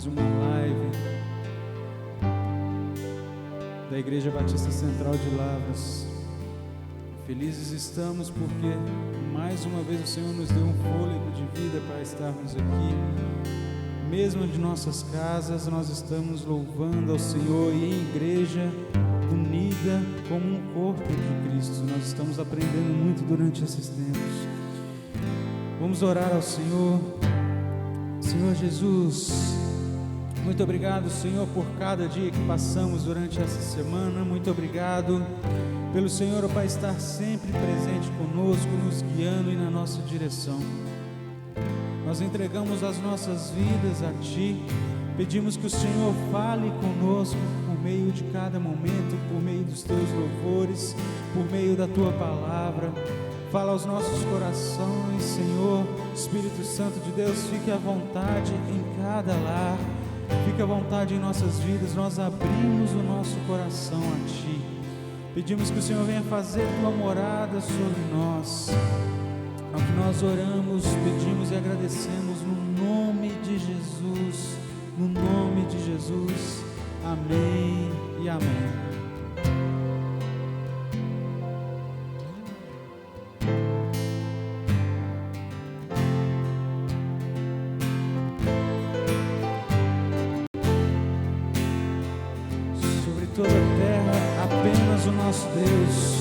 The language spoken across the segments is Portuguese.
mais uma live da Igreja Batista Central de Lavras. Felizes estamos porque mais uma vez o Senhor nos deu um fôlego de vida para estarmos aqui. Mesmo de nossas casas, nós estamos louvando ao Senhor e em igreja unida como um corpo de Cristo. Nós estamos aprendendo muito durante esses tempos. Vamos orar ao Senhor. Senhor Jesus, muito obrigado, Senhor, por cada dia que passamos durante essa semana. Muito obrigado pelo Senhor, Pai, estar sempre presente conosco, nos guiando e na nossa direção. Nós entregamos as nossas vidas a Ti, pedimos que o Senhor fale conosco por meio de cada momento, por meio dos Teus louvores, por meio da Tua palavra. Fala aos nossos corações, Senhor. Espírito Santo de Deus, fique à vontade em cada lar, fique à vontade em nossas vidas. Nós abrimos o nosso coração a Ti, pedimos que o Senhor venha fazer Tua morada sobre nós. Ao que nós oramos, pedimos e agradecemos no nome de Jesus, no nome de Jesus, amém e amém. Toda a terra, apenas o nosso Deus.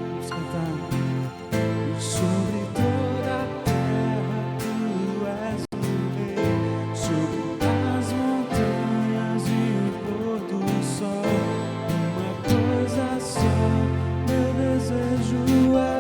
Vamos cantar. Sobre toda a terra Tu és o Rei, sobre as montanhas e o pôr do sol. Uma coisa só, meu desejo é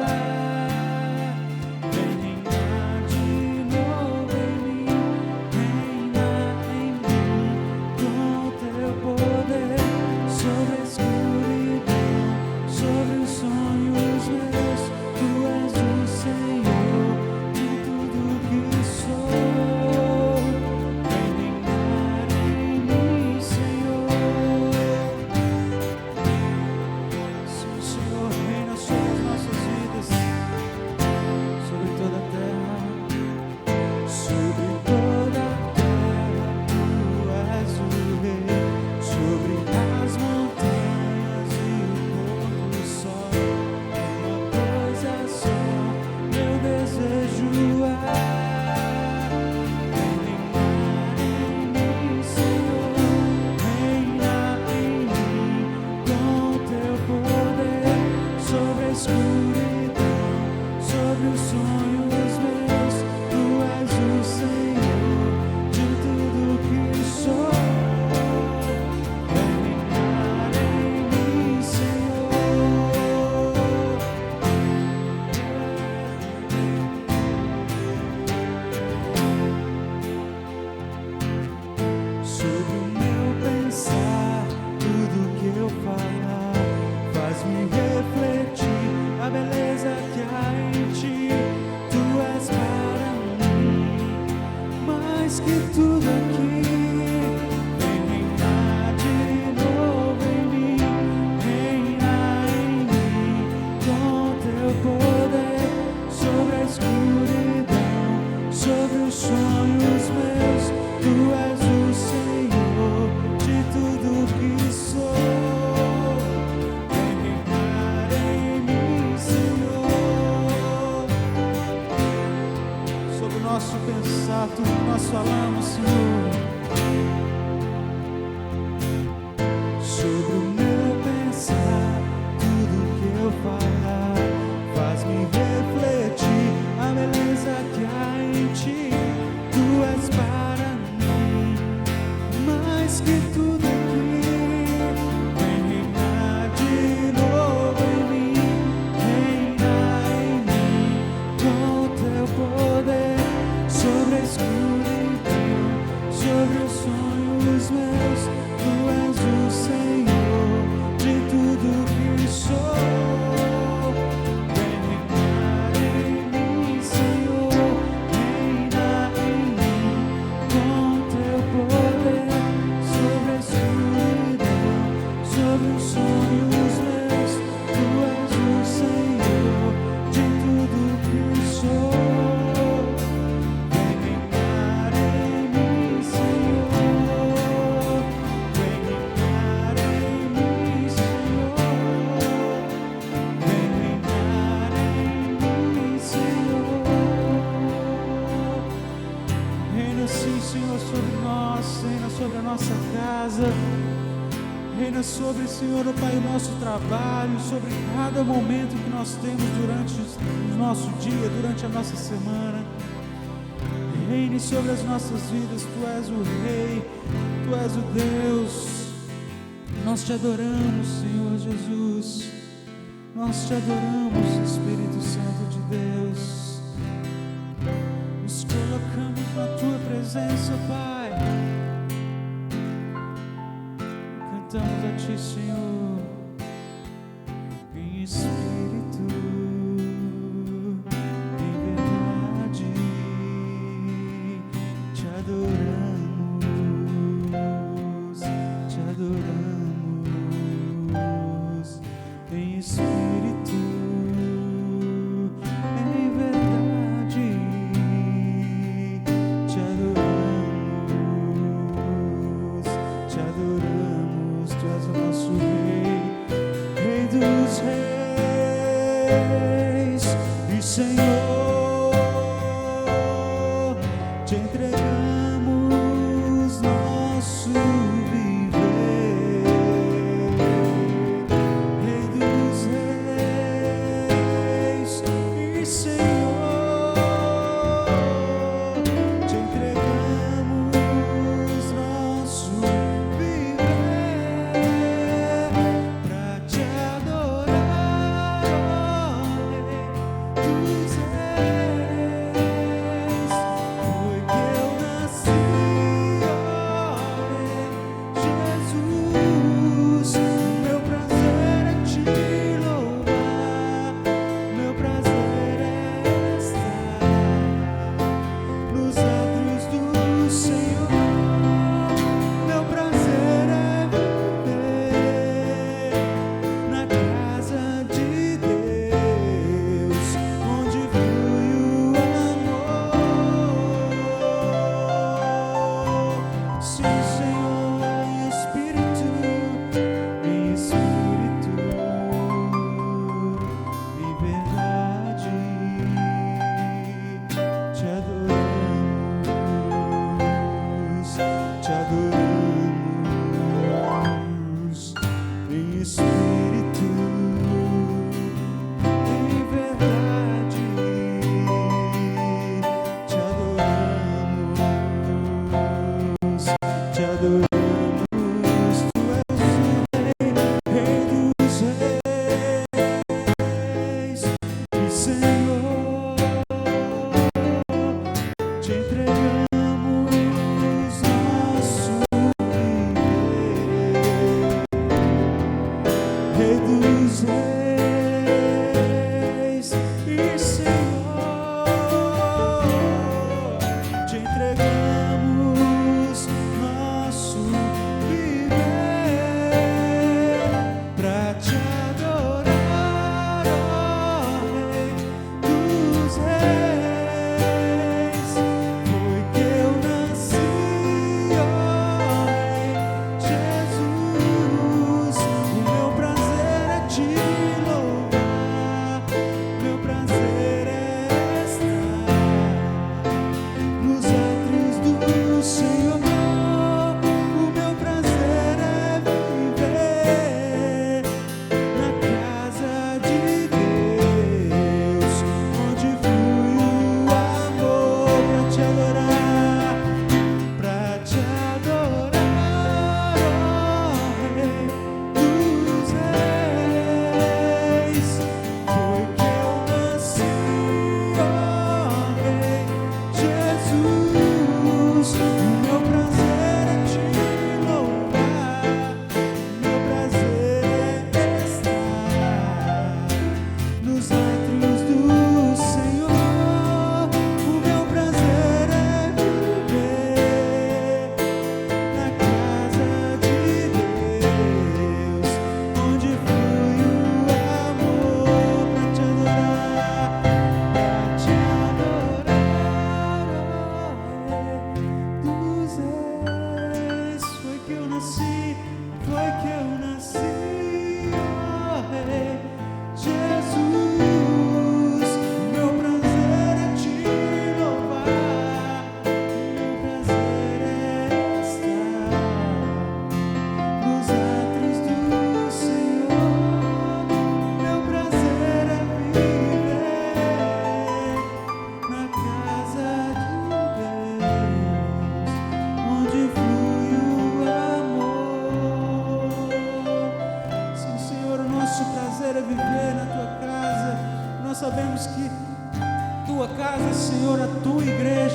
sobre a escuridão, sobre os sonhos. Senhor, sobre nós, reina sobre a nossa casa, reina sobre, Senhor, ó Pai, o nosso trabalho, sobre cada momento que nós temos durante o nosso dia, durante a nossa semana. Reine sobre as nossas vidas, Tu és o Rei, Tu és o Deus. Nós Te adoramos, Senhor Jesus. Nós Te adoramos, Espírito Santo de Deus. Nos colocamos na Tua presença, Pai. Cantamos a Ti, Senhor, em espírito, em verdade. Te adoramos, Te adoramos, em espírito, em verdade. Te adoramos, Te adoramos. Tu és o nosso Rei, Rei dos Reis e Senhor. Te entregamos nosso viver, Rei dos Reis e Senhor. Te entregamos nosso viver pra Te adorar, ó Rei dos Reis. Foi que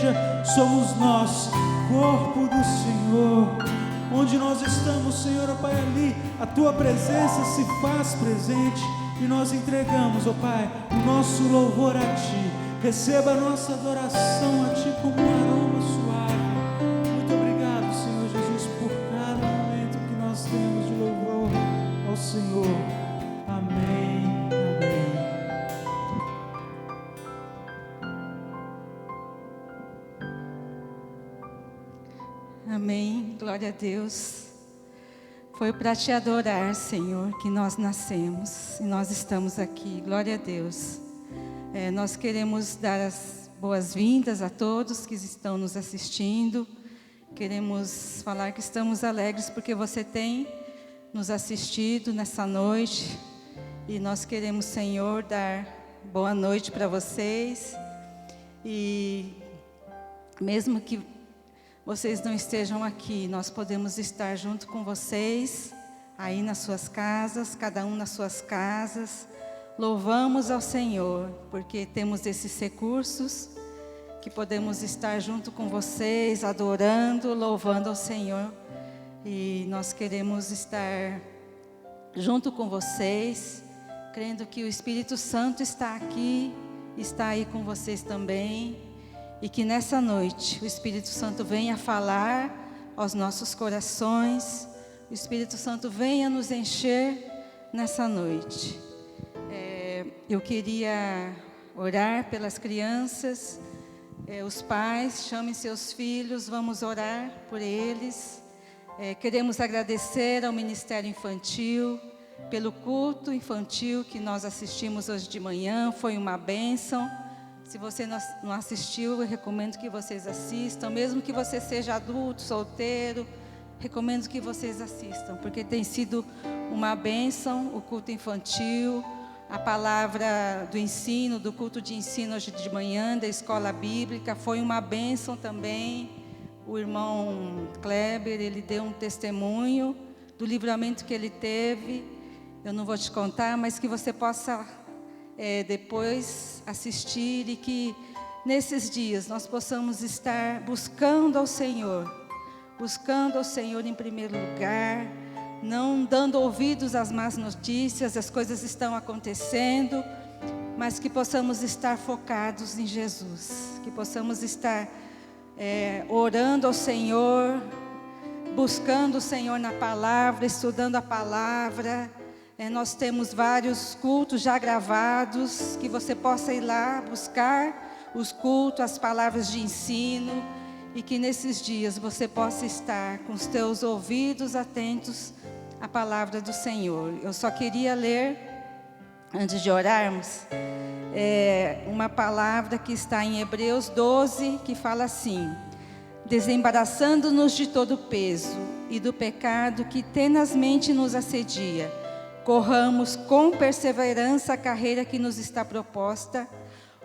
igreja somos nós, corpo do Senhor. Onde nós estamos, Senhor, ó Pai, ali a Tua presença se faz presente e nós entregamos, ó Pai, o nosso louvor a Ti. Receba a nossa adoração a Ti como um aroma suave. Muito obrigado, Senhor Jesus, por cada momento que nós temos de louvor ao Senhor. Amém, amém. Amém, glória a Deus. Foi para Te adorar, Senhor, que nós nascemos e nós estamos aqui, glória a Deus. Nós queremos dar as boas-vindas a todos que estão nos assistindo. Queremos falar que estamos alegres porque você tem nos assistido nessa noite. E nós queremos, Senhor, dar boa noite para vocês. E mesmo que vocês não estejam aqui, nós podemos estar junto com vocês, aí nas suas casas, cada um nas suas casas. Louvamos ao Senhor, porque temos esses recursos, que podemos estar junto com vocês, adorando, louvando ao Senhor. E nós queremos estar junto com vocês, crendo que o Espírito Santo está aqui, está aí com vocês também. E que nessa noite o Espírito Santo venha falar aos nossos corações, o Espírito Santo venha nos encher nessa noite. Eu queria orar pelas crianças, os pais, chamem seus filhos, vamos orar por eles. Queremos agradecer ao Ministério Infantil, pelo culto infantil que nós assistimos hoje de manhã, foi uma bênção. Se você não assistiu, eu recomendo que vocês assistam, mesmo que você seja adulto, solteiro, recomendo que vocês assistam, porque tem sido uma bênção o culto infantil, a palavra do ensino, do culto de ensino hoje de manhã, da escola bíblica, foi uma bênção também. O irmão Kleber, ele deu um testemunho do livramento que ele teve, eu não vou te contar, mas que você possa depois assistir e que nesses dias nós possamos estar buscando ao Senhor em primeiro lugar, não dando ouvidos às más notícias, as coisas estão acontecendo, mas que possamos estar focados em Jesus, que possamos estar orando ao Senhor, buscando o Senhor na palavra, estudando a palavra. Nós temos vários cultos já gravados, que você possa ir lá buscar os cultos, as palavras de ensino, e que nesses dias você possa estar com os teus ouvidos atentos à palavra do Senhor. Eu só queria ler, antes de orarmos, uma palavra que está em Hebreus 12, que fala assim: desembaraçando-nos de todo o peso e do pecado que tenazmente nos assedia, corramos com perseverança a carreira que nos está proposta,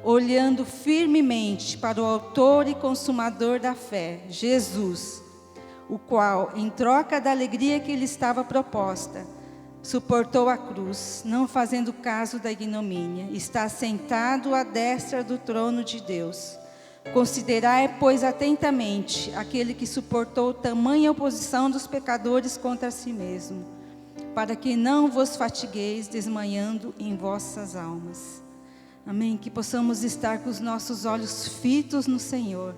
olhando firmemente para o autor e consumador da fé, Jesus, o qual, em troca da alegria que lhe estava proposta, suportou a cruz, não fazendo caso da ignomínia, está sentado à destra do trono de Deus. Considerai, pois, atentamente aquele que suportou tamanha oposição dos pecadores contra si mesmo, para que não vos fatigueis desmanhando em vossas almas. Amém? Que possamos estar com os nossos olhos fitos no Senhor,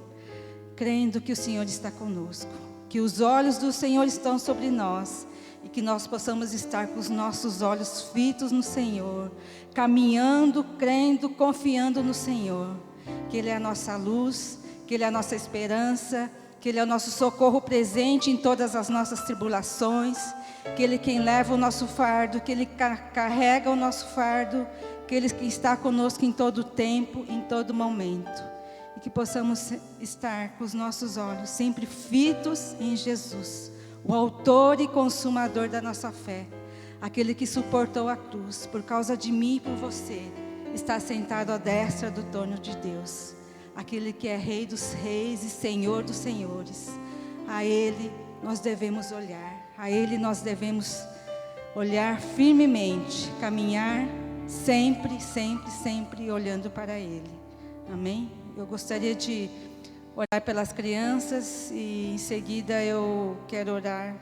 crendo que o Senhor está conosco, que os olhos do Senhor estão sobre nós, e que nós possamos estar com os nossos olhos fitos no Senhor, caminhando, crendo, confiando no Senhor, que Ele é a nossa luz, que Ele é a nossa esperança, que Ele é o nosso socorro presente em todas as nossas tribulações, que Ele é quem leva o nosso fardo, que Ele carrega o nosso fardo, que Ele está conosco em todo o tempo, em todo momento. E que possamos estar com os nossos olhos sempre fitos em Jesus, o autor e consumador da nossa fé, aquele que suportou a cruz por causa de mim e por você, está sentado à destra do trono de Deus, aquele que é Rei dos reis e Senhor dos senhores. A Ele nós devemos olhar, a Ele nós devemos olhar firmemente, caminhar sempre, sempre, sempre olhando para Ele. Amém? Eu gostaria de orar pelas crianças e em seguida eu quero orar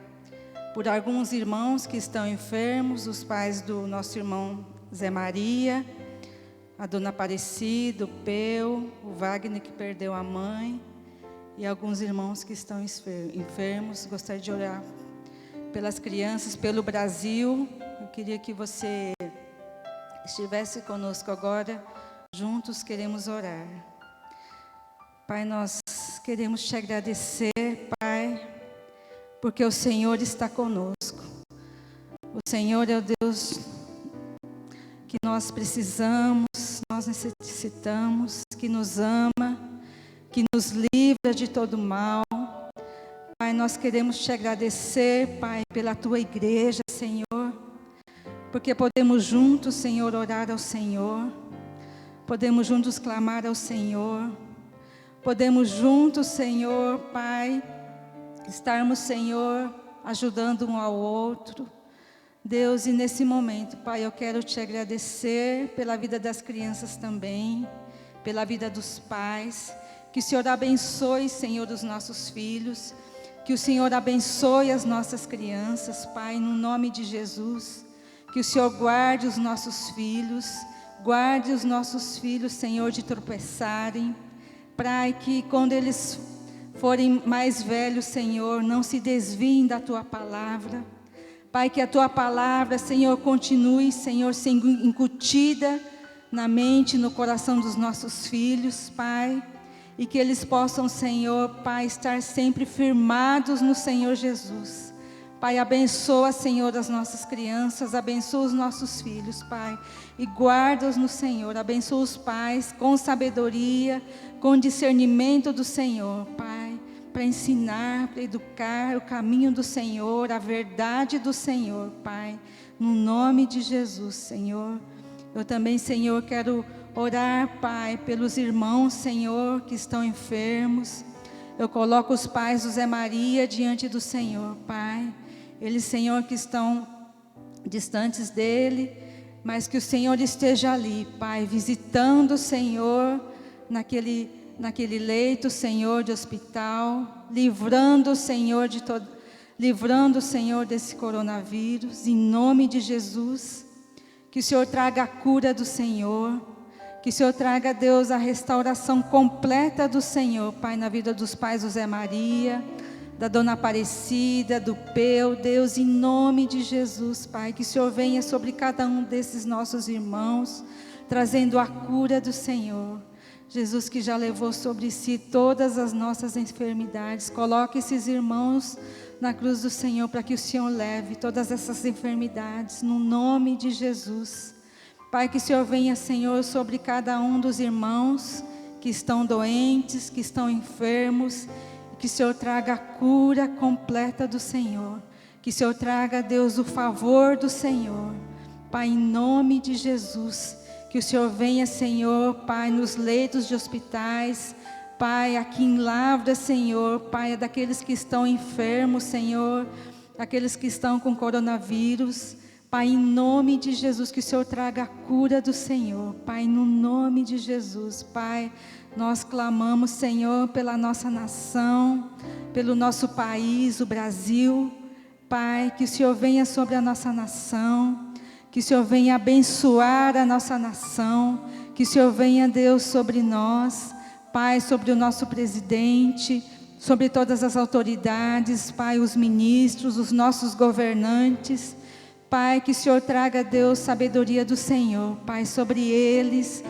por alguns irmãos que estão enfermos, os pais do nosso irmão Zé Maria, a dona Aparecida, o Peu, o Wagner que perdeu a mãe e alguns irmãos que estão enfermos. Gostaria de orar pelas crianças, pelo Brasil. Eu queria que você estivesse conosco agora, juntos queremos orar. Pai, nós queremos te agradecer, Pai, porque o Senhor está conosco. O Senhor é o Deus que nós precisamos, nós necessitamos, que nos ama, que nos livra de todo mal. Pai, nós queremos te agradecer, Pai, pela tua igreja, Senhor, porque podemos juntos, Senhor, orar ao Senhor, podemos juntos clamar ao Senhor, podemos juntos, Senhor, Pai, estarmos, Senhor, ajudando um ao outro. Deus, e nesse momento, Pai, eu quero te agradecer pela vida das crianças também, pela vida dos pais, que o Senhor abençoe, Senhor, os nossos filhos, que o Senhor abençoe as nossas crianças, Pai, no nome de Jesus, que o Senhor guarde os nossos filhos, Senhor, de tropeçarem, Pai, que quando eles forem mais velhos, Senhor, não se desviem da Tua palavra. Pai, que a Tua palavra, Senhor, continue, Senhor, sendo incutida na mente, no coração dos nossos filhos, Pai. E que eles possam, Senhor, Pai, estar sempre firmados no Senhor Jesus. Pai, abençoa, Senhor, as nossas crianças, abençoa os nossos filhos, Pai. E guarda-os no Senhor, abençoa os pais com sabedoria, com discernimento do Senhor, Pai. Para ensinar, para educar o caminho do Senhor, a verdade do Senhor, Pai, no nome de Jesus, Senhor. Eu também, Senhor, quero orar, Pai, pelos irmãos, Senhor, que estão enfermos. Eu coloco os pais do Zé Maria diante do Senhor, Pai. Eles, Senhor, que estão distantes dele, mas que o Senhor esteja ali, Pai, visitando o Senhor naquele leito, Senhor, de hospital, livrando o Senhor desse coronavírus, em nome de Jesus. Que o Senhor traga a cura do Senhor, que o Senhor traga, Deus, a restauração completa do Senhor, Pai, na vida dos pais do Zé Maria, da dona Aparecida, do Peu, Deus, em nome de Jesus, Pai, que o Senhor venha sobre cada um desses nossos irmãos, trazendo a cura do Senhor. Jesus, que já levou sobre si todas as nossas enfermidades, coloque esses irmãos na cruz do Senhor, para que o Senhor leve todas essas enfermidades, no nome de Jesus. Pai, que o Senhor venha, Senhor, sobre cada um dos irmãos que estão doentes, que estão enfermos, que o Senhor traga a cura completa do Senhor, que o Senhor traga, Deus, o favor do Senhor. Pai, em nome de Jesus, que o Senhor venha, Senhor, Pai, nos leitos de hospitais, Pai, aqui em Lavras, Senhor, Pai, daqueles que estão enfermos, Senhor, aqueles que estão com coronavírus, Pai, em nome de Jesus, que o Senhor traga a cura do Senhor, Pai, no nome de Jesus, Pai, nós clamamos, Senhor, pela nossa nação, pelo nosso país, o Brasil, Pai, que o Senhor venha sobre a nossa nação, que o Senhor venha abençoar a nossa nação, que o Senhor venha, Deus, sobre nós, Pai, sobre o nosso presidente, sobre todas as autoridades, Pai, os ministros, os nossos governantes, Pai, que o Senhor traga, Deus, sabedoria do Senhor, Pai, sobre eles,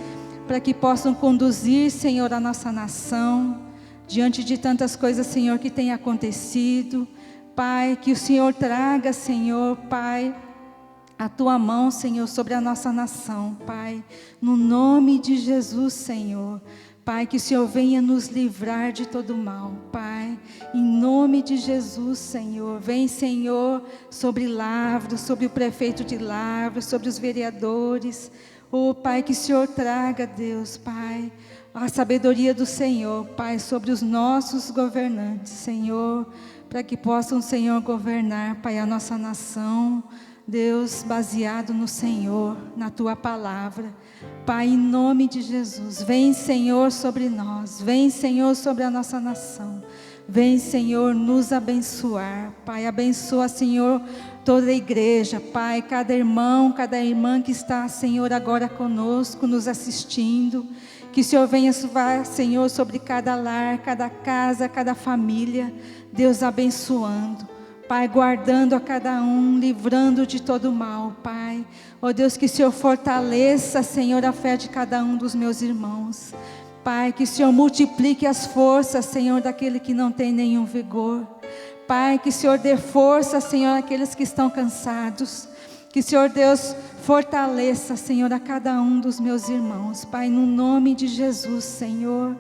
para que possam conduzir, Senhor, a nossa nação, diante de tantas coisas, Senhor, que tem acontecido, Pai, que o Senhor traga, Senhor, Pai, a Tua mão, Senhor, sobre a nossa nação, Pai, no nome de Jesus, Senhor. Pai, que o Senhor venha nos livrar de todo mal, Pai, em nome de Jesus, Senhor. Vem, Senhor, sobre Lavras, sobre o prefeito de Lavras, sobre os vereadores. Oh, Pai, que o Senhor traga, Deus, Pai, a sabedoria do Senhor, Pai, sobre os nossos governantes, Senhor, para que possam, Senhor, governar, Pai, a nossa nação, Deus, baseado no Senhor, na Tua palavra. Pai, em nome de Jesus, vem, Senhor, sobre nós, vem, Senhor, sobre a nossa nação. Vem, Senhor, nos abençoar. Pai, abençoa, Senhor, toda a igreja. Pai, cada irmão, cada irmã que está, Senhor, agora conosco, nos assistindo. Que o Senhor venha, Senhor, sobre cada lar, cada casa, cada família. Deus abençoando. Pai, guardando a cada um, livrando de todo mal, Pai. Ó Deus, que o Senhor fortaleça, Senhor, a fé de cada um dos meus irmãos. Pai, que o Senhor multiplique as forças, Senhor, daquele que não tem nenhum vigor. Pai, que o Senhor dê força, Senhor, àqueles que estão cansados. Que o Senhor Deus fortaleça, Senhor, a cada um dos meus irmãos. Pai, no nome de Jesus, Senhor.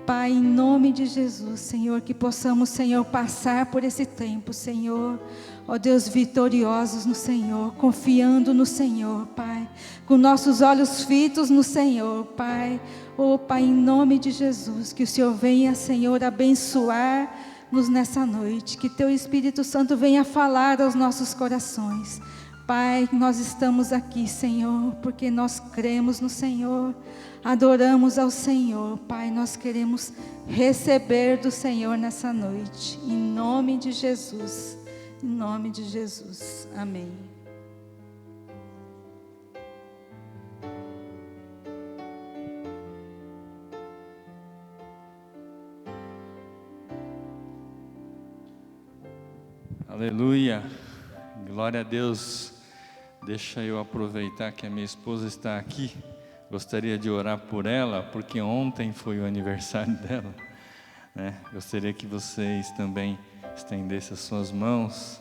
Pai, em nome de Jesus, Senhor, que possamos, Senhor, passar por esse tempo, Senhor. Ó Deus, vitoriosos no Senhor, confiando no Senhor, Pai. Com nossos olhos fitos no Senhor, Pai. Ó Pai, em nome de Jesus, que o Senhor venha, Senhor, abençoar-nos nessa noite. Que Teu Espírito Santo venha falar aos nossos corações. Pai, nós estamos aqui, Senhor, porque nós cremos no Senhor, adoramos ao Senhor. Pai, nós queremos receber do Senhor nessa noite, em nome de Jesus, em nome de Jesus, amém. Aleluia, glória a Deus. Deixa eu aproveitar que a minha esposa está aqui. Gostaria de orar por ela, porque ontem foi o aniversário dela, né? Gostaria que vocês também estendessem as suas mãos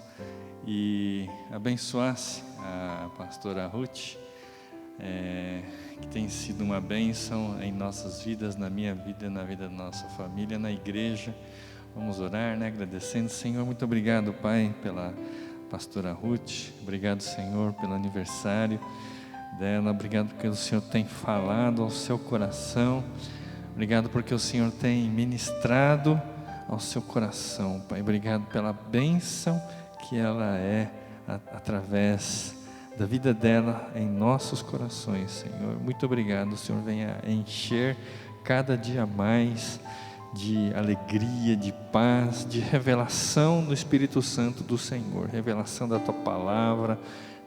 e abençoassem a pastora Ruth, que tem sido uma bênção em nossas vidas, na minha vida, na vida da nossa família, na igreja. Vamos orar, né? Agradecendo. Senhor, muito obrigado, Pai, pela pastora Ruth. Obrigado, Senhor, pelo aniversário dela. Obrigado porque o Senhor tem falado ao seu coração. Obrigado porque o Senhor tem ministrado ao seu coração, Pai. Obrigado pela bênção que ela é através da vida dela em nossos corações, Senhor. Muito obrigado. O Senhor venha encher cada dia mais de alegria, de paz, de revelação do Espírito Santo do Senhor, revelação da Tua palavra,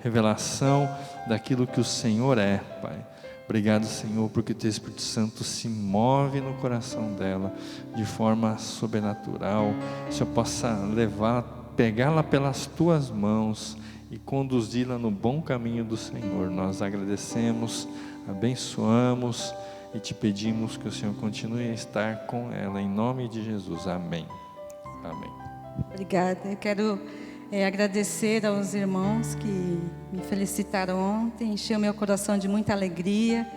revelação daquilo que o Senhor é, Pai. Obrigado, Senhor, porque o Teu Espírito Santo se move no coração dela de forma sobrenatural. Que o Senhor possa pegá-la pelas Tuas mãos e conduzi-la no bom caminho do Senhor. Nós agradecemos, abençoamos e Te pedimos que o Senhor continue a estar com ela, em nome de Jesus. Amém. Amém. Obrigada. Eu quero agradecer aos irmãos que me felicitaram ontem, encheu meu coração de muita alegria.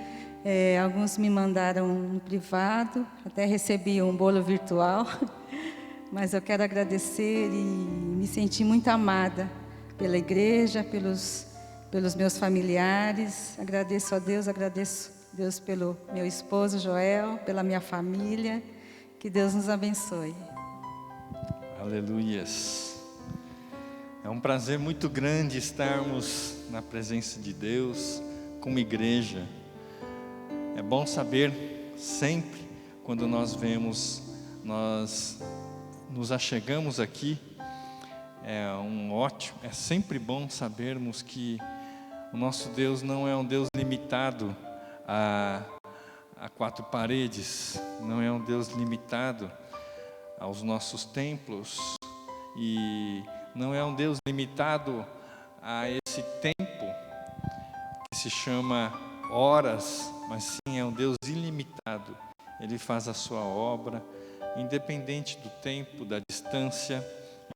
Alguns me mandaram no privado, até recebi um bolo virtual, mas eu quero agradecer e me sentir muito amada pela igreja, pelos meus familiares. Agradeço a Deus, agradeço Deus pelo meu esposo Joel, pela minha família. Que Deus nos abençoe. Aleluias. É um prazer muito grande estarmos na presença de Deus como igreja. É bom saber sempre quando nós nos achegamos aqui. É sempre bom sabermos que o nosso Deus não é um Deus limitado a quatro paredes, não é um Deus limitado aos nossos templos, e não é um Deus limitado a esse tempo que se chama horas, mas sim é um Deus ilimitado. Ele faz a sua obra, independente do tempo, da distância,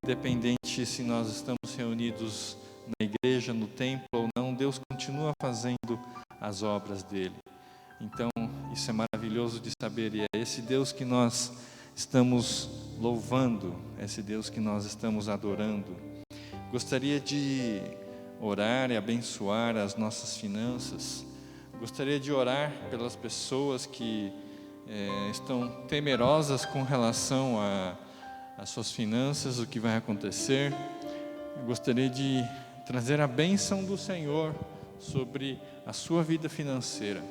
independente se nós estamos reunidos na igreja, no templo ou não, Deus continua fazendo as obras dele. Então, isso é maravilhoso de saber, e é esse Deus que nós estamos louvando, é esse Deus que nós estamos adorando. Gostaria de orar e abençoar as nossas finanças. Gostaria de orar pelas pessoas que estão temerosas com relação às suas finanças, o que vai acontecer. Gostaria de trazer a bênção do Senhor sobre a sua vida financeira.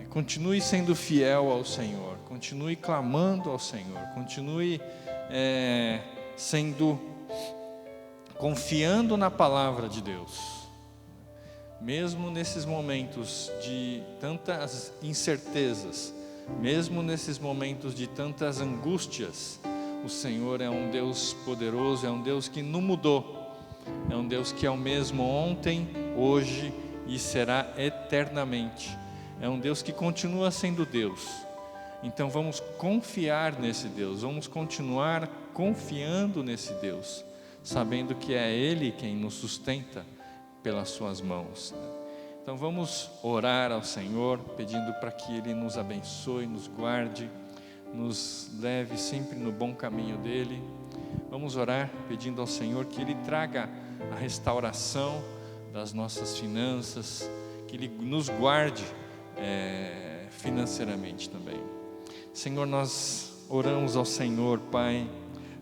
Continue sendo fiel ao Senhor, continue clamando ao Senhor, continue confiando na palavra de Deus. Mesmo nesses momentos de tantas incertezas, mesmo nesses momentos de tantas angústias, o Senhor é um Deus poderoso, é um Deus que não mudou, é um Deus que é o mesmo ontem, hoje e será eternamente. É um Deus que continua sendo Deus. Então vamos confiar nesse Deus, vamos continuar confiando nesse Deus, sabendo que é Ele quem nos sustenta pelas suas mãos. Então vamos orar ao Senhor, pedindo para que Ele nos abençoe, nos guarde, nos leve sempre no bom caminho dEle. Vamos orar pedindo ao Senhor que Ele traga a restauração das nossas finanças, que Ele nos guarde financeiramente também. Senhor, nós oramos ao Senhor, Pai,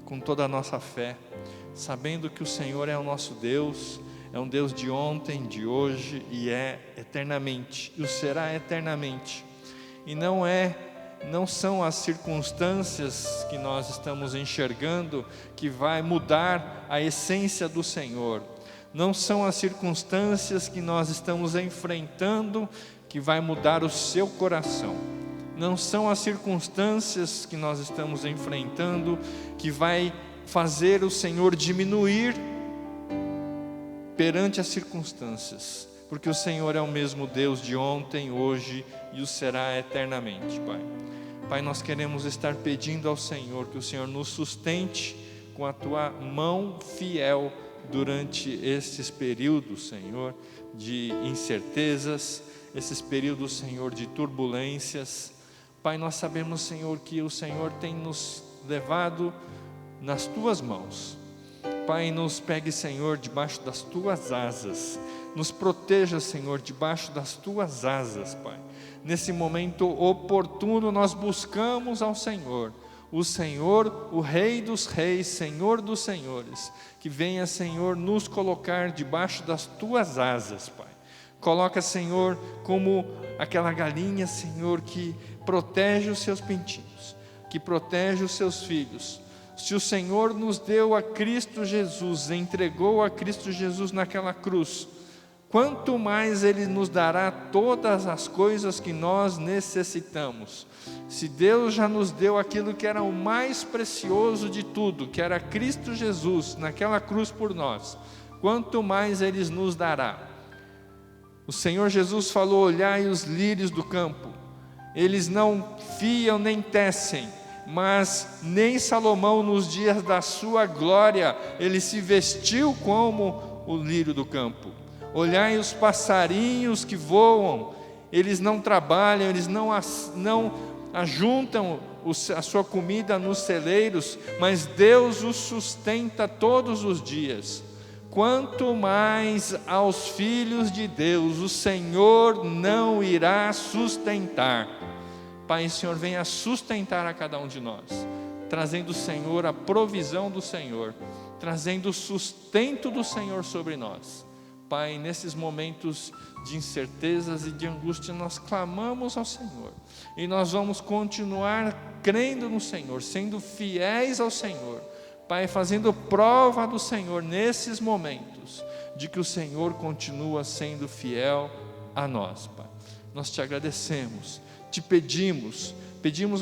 com toda a nossa fé, sabendo que o Senhor é o nosso Deus, é um Deus de ontem, de hoje e é eternamente, e o será eternamente. E não são as circunstâncias que nós estamos enxergando que vai mudar a essência do Senhor. Não são as circunstâncias que nós estamos enfrentando que vai mudar o seu coração. Não são as circunstâncias que nós estamos enfrentando que vai fazer o Senhor diminuir perante as circunstâncias, porque o Senhor é o mesmo Deus de ontem, hoje e o será eternamente, Pai. Pai, nós queremos estar pedindo ao Senhor que o Senhor nos sustente com a Tua mão fiel durante estes períodos, Senhor, de incertezas, esses períodos, Senhor, de turbulências. Pai, nós sabemos, Senhor, que o Senhor tem nos levado nas Tuas mãos. Pai, nos pegue, Senhor, debaixo das Tuas asas. Nos proteja, Senhor, debaixo das Tuas asas, Pai. Nesse momento oportuno nós buscamos ao Senhor, o Senhor, o Rei dos Reis, Senhor dos Senhores, que venha, Senhor, nos colocar debaixo das Tuas asas, Pai. Coloca, Senhor, como aquela galinha, Senhor, que protege os seus pintinhos, que protege os seus filhos. Se o Senhor nos deu a Cristo Jesus, entregou a Cristo Jesus naquela cruz, quanto mais Ele nos dará todas as coisas que nós necessitamos. Se Deus já nos deu aquilo que era o mais precioso de tudo, que era Cristo Jesus naquela cruz por nós, quanto mais Ele nos dará. O Senhor Jesus falou: olhai os lírios do campo, eles não fiam nem tecem, mas nem Salomão nos dias da sua glória, ele se vestiu como o lírio do campo. Olhai os passarinhos que voam, eles não trabalham, eles não ajuntam a sua comida nos celeiros, mas Deus os sustenta todos os dias. Quanto mais aos filhos de Deus o Senhor não irá sustentar. Pai, o Senhor venha sustentar a cada um de nós, trazendo, Senhor, a provisão do Senhor, trazendo o sustento do Senhor sobre nós. Pai, nesses momentos de incertezas e de angústia, nós clamamos ao Senhor, e nós vamos continuar crendo no Senhor, sendo fiéis ao Senhor, Pai, fazendo prova do Senhor nesses momentos, de que o Senhor continua sendo fiel a nós, Pai. Nós te agradecemos, te pedimos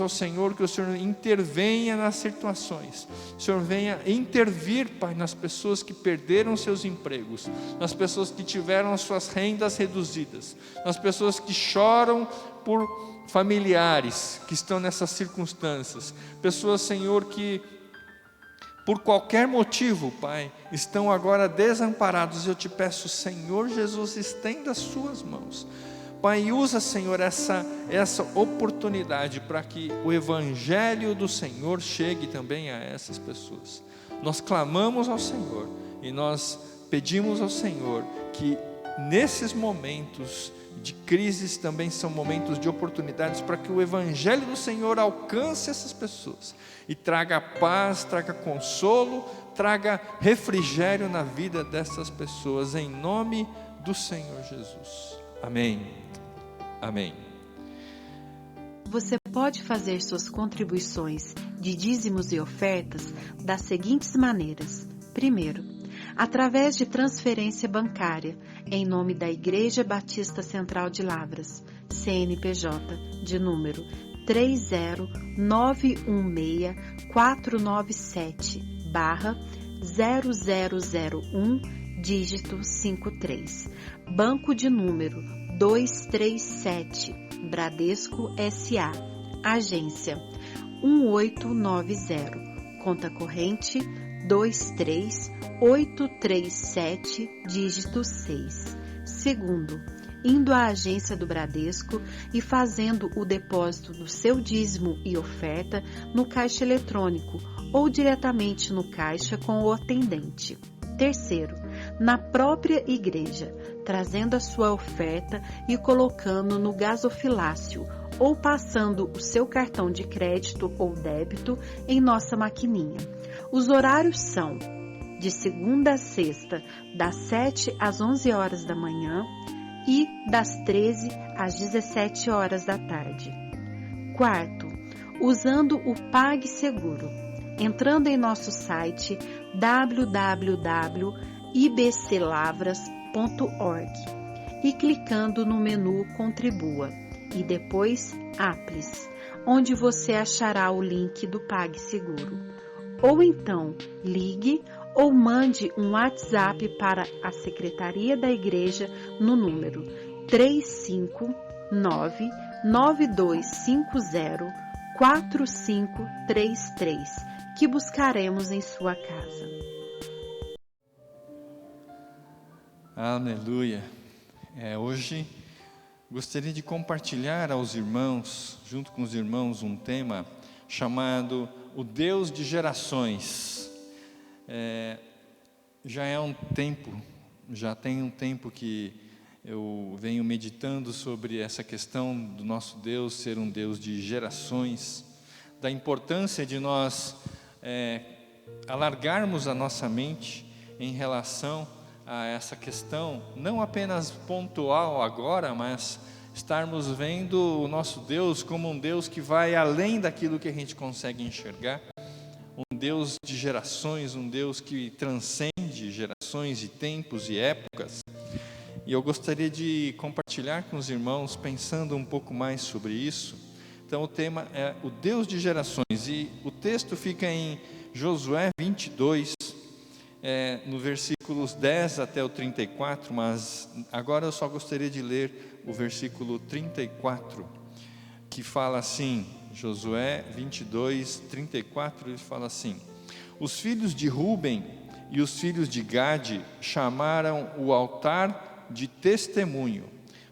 ao Senhor que o Senhor intervenha nas situações, o Senhor venha intervir, Pai, nas pessoas que perderam seus empregos, nas pessoas que tiveram as suas rendas reduzidas, nas pessoas que choram por familiares que estão nessas circunstâncias, pessoas, Senhor, que por qualquer motivo, Pai, estão agora desamparados. Eu te peço, Senhor Jesus, estenda as suas mãos, Pai, usa, Senhor, essa oportunidade para que o Evangelho do Senhor chegue também a essas pessoas. Nós clamamos ao Senhor e nós pedimos ao Senhor que nesses momentos de crises também são momentos de oportunidades para que o Evangelho do Senhor alcance essas pessoas e traga paz, traga consolo, traga refrigério na vida dessas pessoas, em nome do Senhor Jesus. Amém. Amém. Você pode fazer suas contribuições de dízimos e ofertas das seguintes maneiras. Primeiro, através de transferência bancária, em nome da Igreja Batista Central de Lavras, CNPJ, de número 3091497/0001, dígito 53. Banco de número 237, Bradesco S.A., agência 1890, conta corrente 23837, dígito 6. Segundo, indo à agência do Bradesco e fazendo o depósito do seu dízimo e oferta no caixa eletrônico ou diretamente no caixa com o atendente. Terceiro, na própria igreja, trazendo a sua oferta e colocando no gasofilácio ou passando o seu cartão de crédito ou débito em nossa maquininha. Os horários são de segunda a sexta, das 7 às 11 horas da manhã e das 13 às 17 horas da tarde. Quarto, usando o PagSeguro, entrando em nosso site www.ibclavras.org e clicando no menu Contribua e depois Aplis, onde você achará o link do PagSeguro. Ou então, ligue ou mande um WhatsApp para a Secretaria da Igreja no número 359-9250-4533, que buscaremos em sua casa. Aleluia. Hoje gostaria de compartilhar aos irmãos, junto com os irmãos, um tema chamado o Deus de Gerações. Já tem um tempo que eu venho meditando sobre essa questão do nosso Deus ser um Deus de gerações, da importância de nós alargarmos a nossa mente em relação a essa questão, não apenas pontual agora, mas estarmos vendo o nosso Deus como um Deus que vai além daquilo que a gente consegue enxergar, um Deus de gerações, um Deus que transcende gerações e tempos e épocas. E eu gostaria de compartilhar com os irmãos, pensando um pouco mais sobre isso. Então o tema é o Deus de gerações, e o texto fica em Josué 22, no versículos 10 até o 34, mas agora eu só gostaria de ler o versículo 34, que fala assim, Josué 22, 34, ele fala assim: os filhos de Ruben e os filhos de Gade chamaram o altar de testemunho,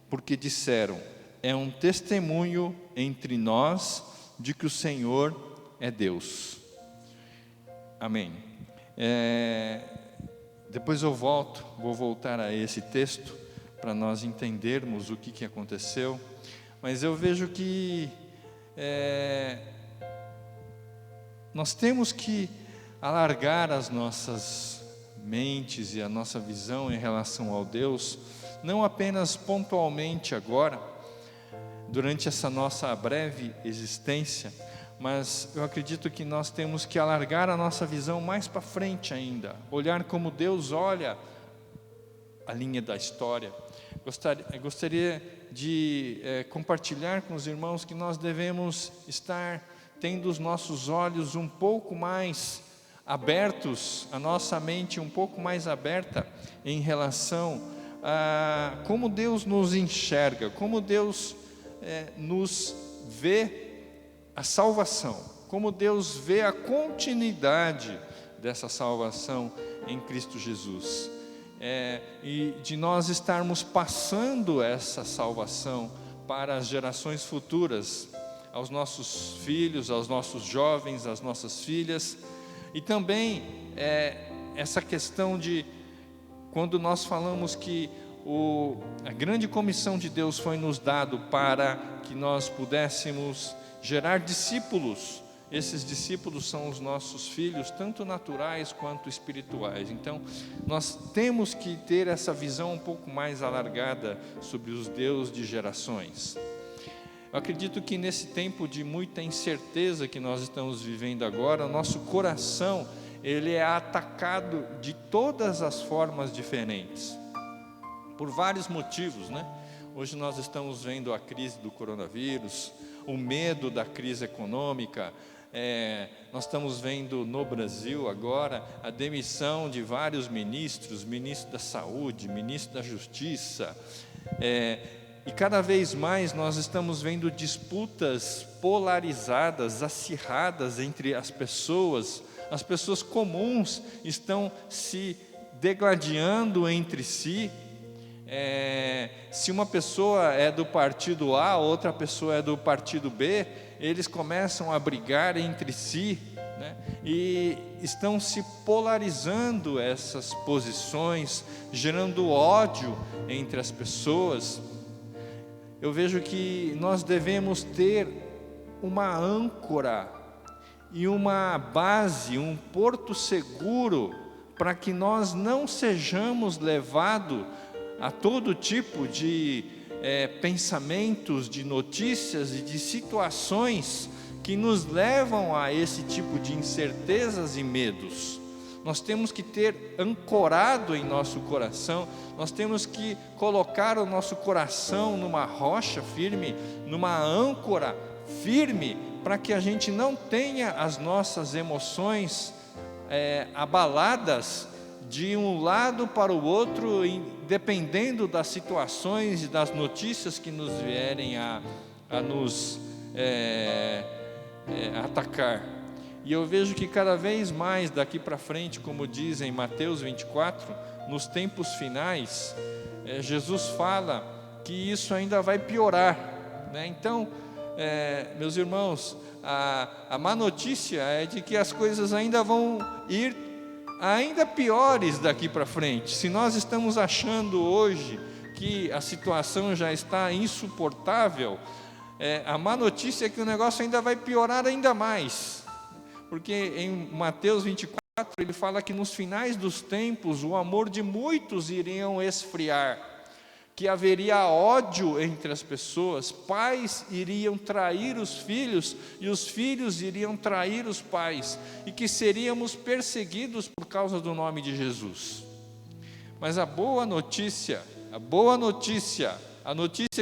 porque disseram, é um testemunho entre nós de que o Senhor é Deus. Amém. Depois eu vou voltar a esse texto para nós entendermos o que aconteceu, mas eu vejo que nós temos que alargar as nossas mentes e a nossa visão em relação ao Deus, não apenas pontualmente agora, durante essa nossa breve existência, mas eu acredito que nós temos que alargar a nossa visão mais para frente ainda, olhar como Deus olha a linha da história. Gostaria de compartilhar com os irmãos que nós devemos estar tendo os nossos olhos um pouco mais abertos, a nossa mente um pouco mais aberta em relação a como Deus nos enxerga, como Deus nos vê a salvação, como Deus vê a continuidade dessa salvação em Cristo Jesus, e de nós estarmos passando essa salvação para as gerações futuras, aos nossos filhos, aos nossos jovens, às nossas filhas, e também essa questão de quando nós falamos que a grande comissão de Deus foi nos dado para que nós pudéssemos gerar discípulos. Esses discípulos são os nossos filhos, tanto naturais quanto espirituais. Então, nós temos que ter essa visão um pouco mais alargada sobre os Deus de gerações. Eu acredito que nesse tempo de muita incerteza que nós estamos vivendo agora, o nosso coração, ele é atacado de todas as formas diferentes, por vários motivos, né? Hoje nós estamos vendo a crise do coronavírus, o medo da crise econômica. Nós estamos vendo no Brasil agora a demissão de vários ministros, ministro da saúde, ministro da justiça, e cada vez mais nós estamos vendo disputas polarizadas, acirradas entre as pessoas comuns estão se degladiando entre si. Se uma pessoa é do partido A, outra pessoa é do partido B, eles começam a brigar entre si, né? E estão se polarizando essas posições, gerando ódio entre as pessoas. Eu vejo que nós devemos ter uma âncora e uma base, um porto seguro, para que nós não sejamos levados a todo tipo de pensamentos, de notícias e de situações que nos levam a esse tipo de incertezas e medos. Nós temos que ter ancorado em nosso coração, nós temos que colocar o nosso coração numa rocha firme, numa âncora firme, para que a gente não tenha as nossas emoções abaladas de um lado para o outro, dependendo das situações e das notícias que nos vierem a nos atacar. E eu vejo que cada vez mais daqui para frente, como diz em Mateus 24, nos tempos finais, Jesus fala que isso ainda vai piorar, né? Então, meus irmãos, a má notícia é de que as coisas ainda vão ir ainda piores daqui para frente. Se nós estamos achando hoje que a situação já está insuportável, a má notícia é que o negócio ainda vai piorar ainda mais, porque em Mateus 24 ele fala que nos finais dos tempos o amor de muitos iriam esfriar, que haveria ódio entre as pessoas, pais iriam trair os filhos e os filhos iriam trair os pais, e que seríamos perseguidos por causa do nome de Jesus. Mas a notícia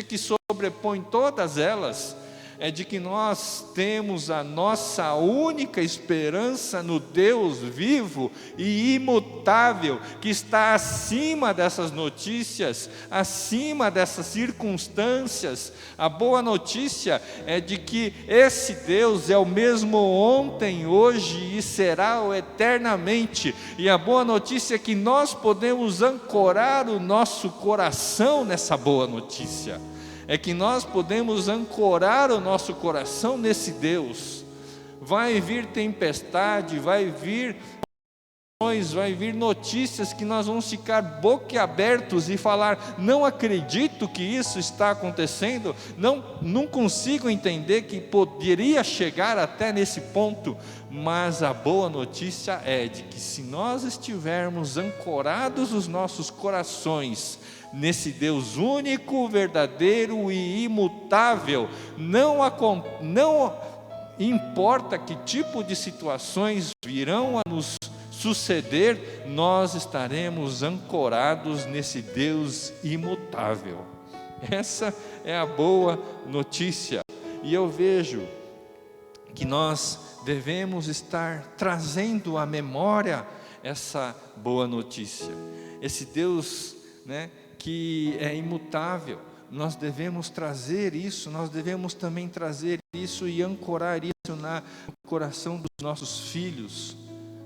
que sobrepõe todas elas, é de que nós temos a nossa única esperança no Deus vivo e imutável, que está acima dessas notícias, acima dessas circunstâncias. A boa notícia é de que esse Deus é o mesmo ontem, hoje e será eternamente. E a boa notícia é que nós podemos ancorar o nosso coração nessa boa notícia. É que nós podemos ancorar o nosso coração nesse Deus. Vai vir tempestade, vai vir notícias que nós vamos ficar boquiabertos e falar: não acredito que isso está acontecendo, não consigo entender que poderia chegar até nesse ponto. Mas a boa notícia é de que se nós estivermos ancorados os nossos corações nesse Deus único, verdadeiro e imutável, não importa que tipo de situações virão a nos suceder, nós estaremos ancorados nesse Deus imutável. Essa é a boa notícia. E eu vejo que nós devemos estar trazendo à memória essa boa notícia. Esse Deus, né, que é imutável, nós devemos trazer isso, nós devemos também trazer isso e ancorar isso no coração dos nossos filhos,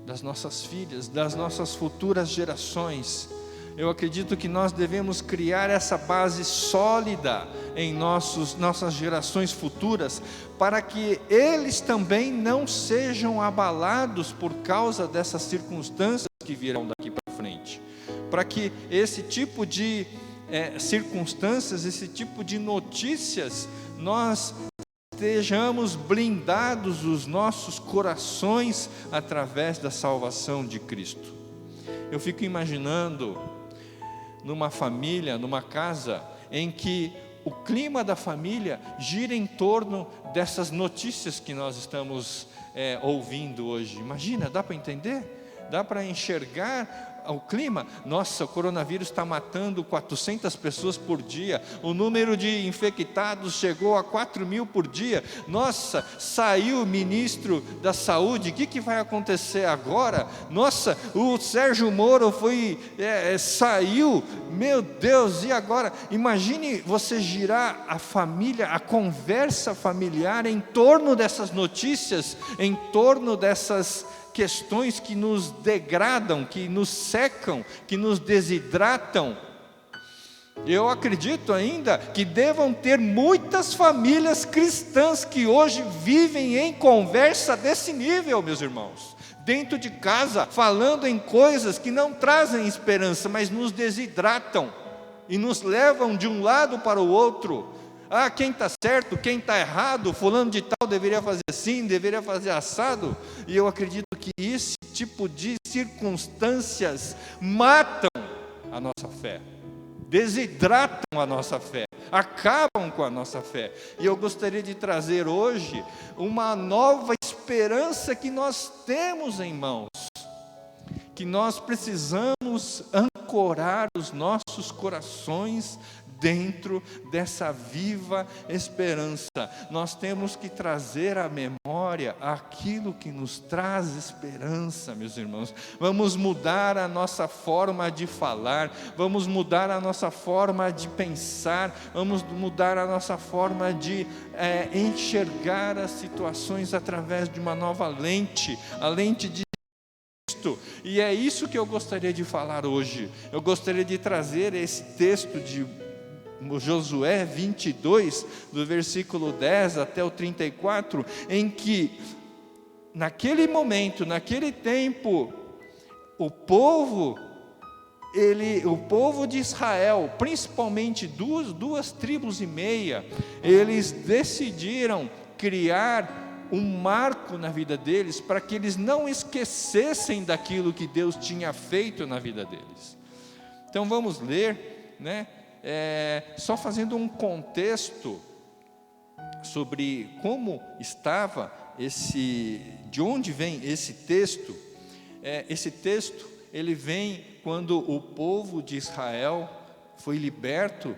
das nossas filhas, das nossas futuras gerações. Eu acredito que nós devemos criar essa base sólida em nossas gerações futuras, para que eles também não sejam abalados por causa dessas circunstâncias que virão daqui para frente, para que esse tipo de circunstâncias, esse tipo de notícias, nós estejamos blindados os nossos corações através da salvação de Cristo. Eu fico imaginando numa família, numa casa, em que o clima da família gira em torno dessas notícias que nós estamos ouvindo hoje. Imagina, dá para entender? Dá para enxergar o clima? Nossa, o coronavírus está matando 400 pessoas por dia, o número de infectados chegou a 4.000 por dia. Nossa, saiu o ministro da saúde, o que vai acontecer agora? Nossa, o Sérgio Moro saiu, meu Deus, e agora? Imagine você girar a família, a conversa familiar em torno dessas notícias, em torno dessas questões que nos degradam, que nos secam, que nos desidratam. Eu acredito ainda que devam ter muitas famílias cristãs que hoje vivem em conversa desse nível, meus irmãos, dentro de casa, falando em coisas que não trazem esperança, mas nos desidratam e nos levam de um lado para o outro. Quem está certo, quem está errado, fulano de tal deveria fazer assim, deveria fazer assado. E eu acredito que esse tipo de circunstâncias matam a nossa fé, desidratam a nossa fé, acabam com a nossa fé. E eu gostaria de trazer hoje uma nova esperança que nós temos em mãos, que nós precisamos ancorar os nossos corações dentro dessa viva esperança. Nós temos que trazer à memória aquilo que nos traz esperança, meus irmãos. Vamos mudar a nossa forma de falar, vamos mudar a nossa forma de pensar, vamos mudar a nossa forma de enxergar as situações através de uma nova lente, a lente de Cristo. E é isso que eu gostaria de falar hoje. Eu gostaria de trazer esse texto de Josué 22, do versículo 10 até o 34, em que naquele momento, naquele tempo, o povo de Israel, principalmente duas tribos e meia, eles decidiram criar um marco na vida deles, para que eles não esquecessem daquilo que Deus tinha feito na vida deles. Então vamos ler, só fazendo um contexto sobre como estava de onde vem esse texto. Esse texto, ele vem quando o povo de Israel foi liberto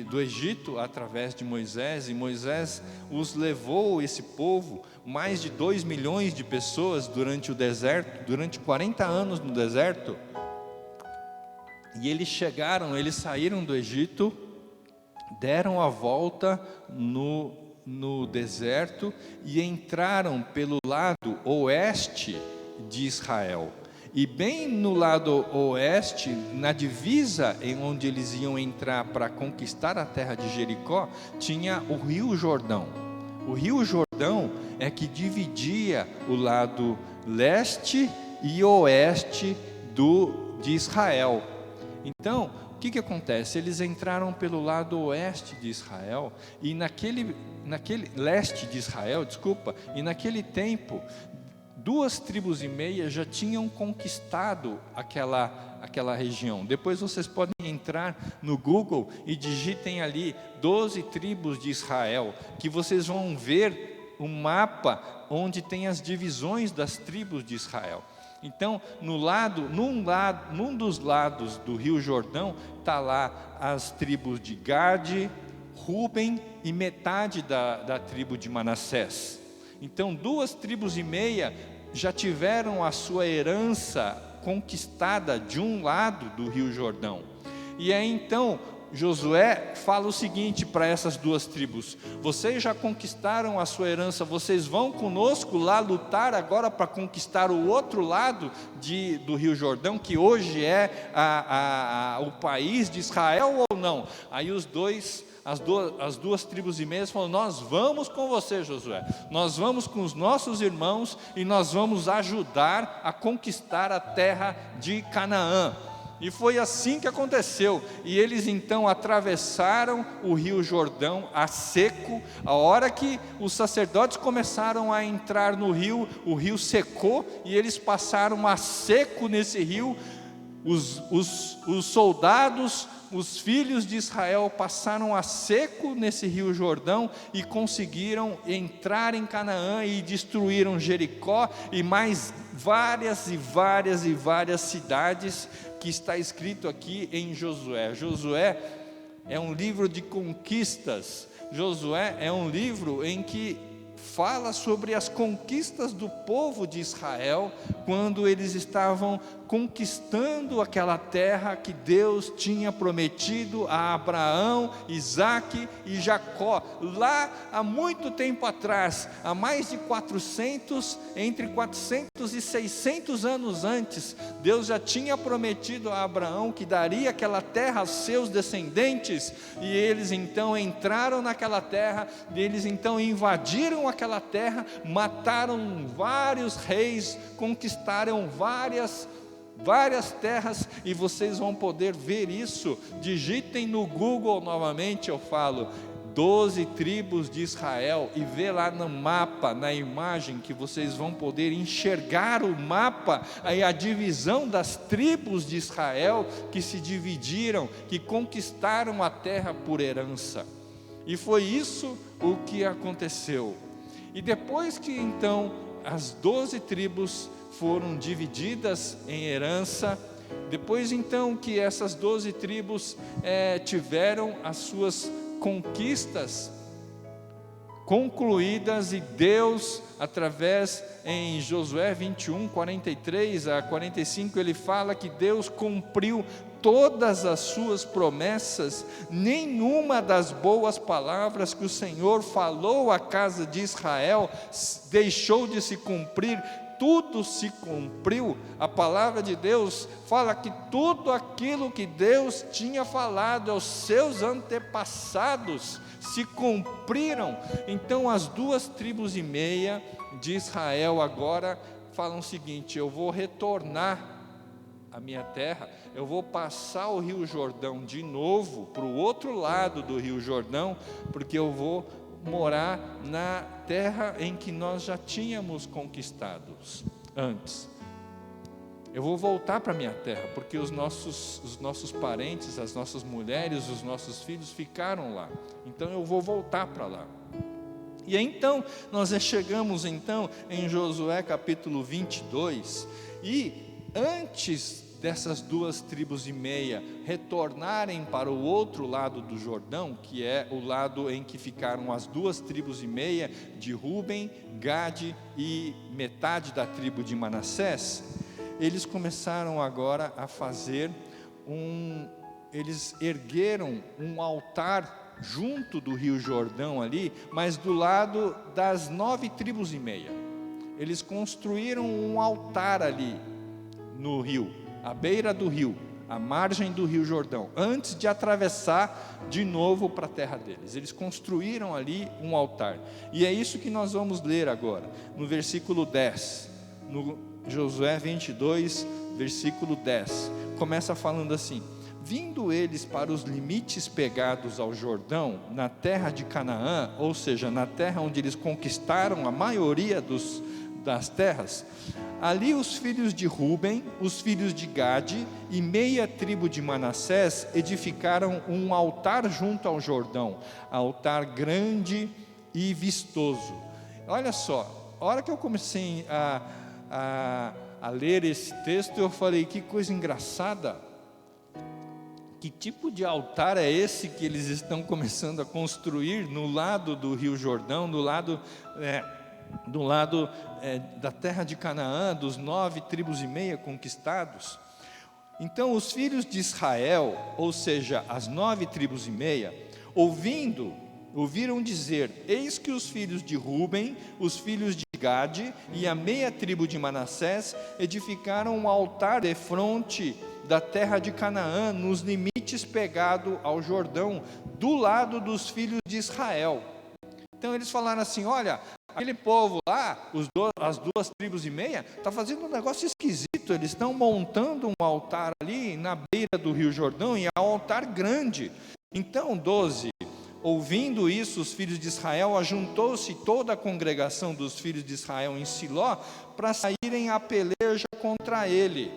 do Egito através de Moisés, e Moisés os levou, esse povo, mais de 2 milhões de pessoas durante o deserto, durante 40 anos no deserto. E eles saíram do Egito, deram a volta no deserto e entraram pelo lado oeste de Israel. E bem no lado oeste, na divisa em onde eles iam entrar para conquistar a terra de Jericó, tinha o Rio Jordão. O Rio Jordão é que dividia o lado leste e oeste de Israel. Então, o que acontece? Eles entraram pelo lado oeste de Israel, e naquele leste de Israel, e naquele tempo, 2 tribos e meia já tinham conquistado aquela região. Depois vocês podem entrar no Google e digitem ali 12 tribos de Israel, que vocês vão ver um mapa onde tem as divisões das tribos de Israel. Então, num dos lados do Rio Jordão, está lá as tribos de Gade, Ruben e metade da tribo de Manassés. Então, 2 tribos e meia já tiveram a sua herança conquistada de um lado do Rio Jordão. E aí então Josué fala o seguinte para essas 2 tribos: vocês já conquistaram a sua herança, vocês vão conosco lá lutar agora para conquistar o outro lado do Rio Jordão, que hoje é o país de Israel, ou não? Aí as duas tribos e meias falam: nós vamos com você, Josué, nós vamos com os nossos irmãos e nós vamos ajudar a conquistar a terra de Canaã. E foi assim que aconteceu. E eles então atravessaram o rio Jordão a seco. A hora que os sacerdotes começaram a entrar no rio, o rio secou e eles passaram a seco nesse rio. Os soldados, os filhos de Israel passaram a seco nesse rio Jordão e conseguiram entrar em Canaã e destruíram Jericó e mais várias cidades que está escrito aqui em Josué. Josué é um livro de conquistas. Josué é um livro em que fala sobre as conquistas do povo de Israel, quando eles estavam conquistando aquela terra que Deus tinha prometido a Abraão, Isaque e Jacó, lá há muito tempo atrás, há mais de 400, entre 400 e 600 anos antes, Deus já tinha prometido a Abraão que daria aquela terra aos seus descendentes, e eles então entraram naquela terra, e eles então invadiram aquela terra, mataram vários reis, conquistaram várias terras, e vocês vão poder ver isso. Digitem no Google novamente, eu falo 12 tribos de Israel, e vê lá no mapa, na imagem, que vocês vão poder enxergar o mapa, aí a divisão das tribos de Israel que se dividiram, que conquistaram a terra por herança. E foi isso o que aconteceu. E depois que então as 12 tribos foram divididas em herança, depois então que essas 12 tribos tiveram as suas conquistas concluídas, e Deus, através em Josué 21, 43 a 45, ele fala que Deus cumpriu todas as suas promessas. Nenhuma das boas palavras que o Senhor falou à casa de Israel deixou de se cumprir. Tudo se cumpriu. A palavra de Deus fala que tudo aquilo que Deus tinha falado aos seus antepassados se cumpriram. Então as 2,5 tribos de Israel agora falam o seguinte: eu vou retornar à minha terra, eu vou passar o rio Jordão de novo para o outro lado do rio Jordão, porque eu vou morar na terra em que nós já tínhamos conquistados antes. Eu vou voltar para a minha terra, porque os nossos parentes, as nossas mulheres, os nossos filhos ficaram lá. Então eu vou voltar para lá. E então nós chegamos então em Josué capítulo 22, e antes dessas 2,5 tribos retornarem para o outro lado do Jordão, que é o lado em que ficaram as 2,5 tribos de Ruben, Gade e metade da tribo de Manassés, eles começaram agora a fazer eles ergueram um altar junto do rio Jordão ali, mas do lado das 9,5 tribos. Eles construíram um altar ali no rio, à beira do rio, à margem do rio Jordão, antes de atravessar de novo para a terra deles. Eles construíram ali um altar, e é isso que nós vamos ler agora, no versículo 10, no Josué 22, versículo 10, começa falando assim: vindo eles para os limites pegados ao Jordão, na terra de Canaã, ou seja, na terra onde eles conquistaram a maioria das terras, ali os filhos de Ruben, os filhos de Gade e meia tribo de Manassés edificaram um altar junto ao Jordão, altar grande e vistoso. Olha só, a hora que eu comecei a ler esse texto, eu falei: que coisa engraçada, que tipo de altar é esse que eles estão começando a construir no lado do rio Jordão, do lado da terra de Canaã, dos 9,5 tribos conquistados? Então os filhos de Israel, ou seja, as 9,5 tribos, ouviram dizer: eis que os filhos de Ruben, os filhos de Gade e a meia tribo de Manassés edificaram um altar defronte da terra de Canaã, nos limites pegado ao Jordão, do lado dos filhos de Israel. Então eles falaram assim: olha, aquele povo lá, as 2,5 tribos, está fazendo um negócio esquisito. Eles estão montando um altar ali na beira do Rio Jordão, e é um altar grande. Então, 12, ouvindo isso, os filhos de Israel, ajuntou-se toda a congregação dos filhos de Israel em Siló, para saírem a peleja contra ele.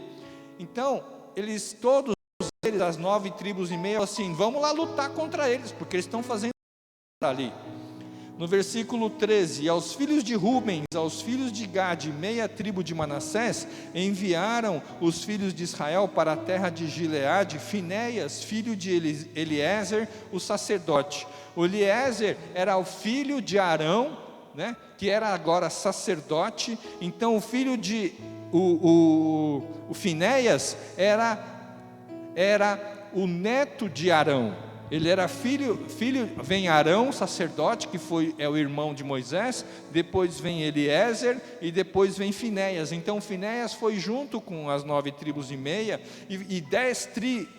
Então, todos eles, as 9,5 tribos, assim, vamos lá lutar contra eles, porque eles estão fazendo ali. No versículo 13, aos filhos de Rubens, aos filhos de Gade, meia tribo de Manassés, enviaram os filhos de Israel para a terra de Gileade, Finéias, filho de Eliezer, o sacerdote. O Eliezer era o filho de Arão, né, que era agora sacerdote. Então o filho de o Finéias era o neto de Arão. Ele era filho, vem Arão, sacerdote, que é o irmão de Moisés, depois vem Eliezer e depois vem Finéias. Então Finéias foi junto com as 9,5 tribos e 10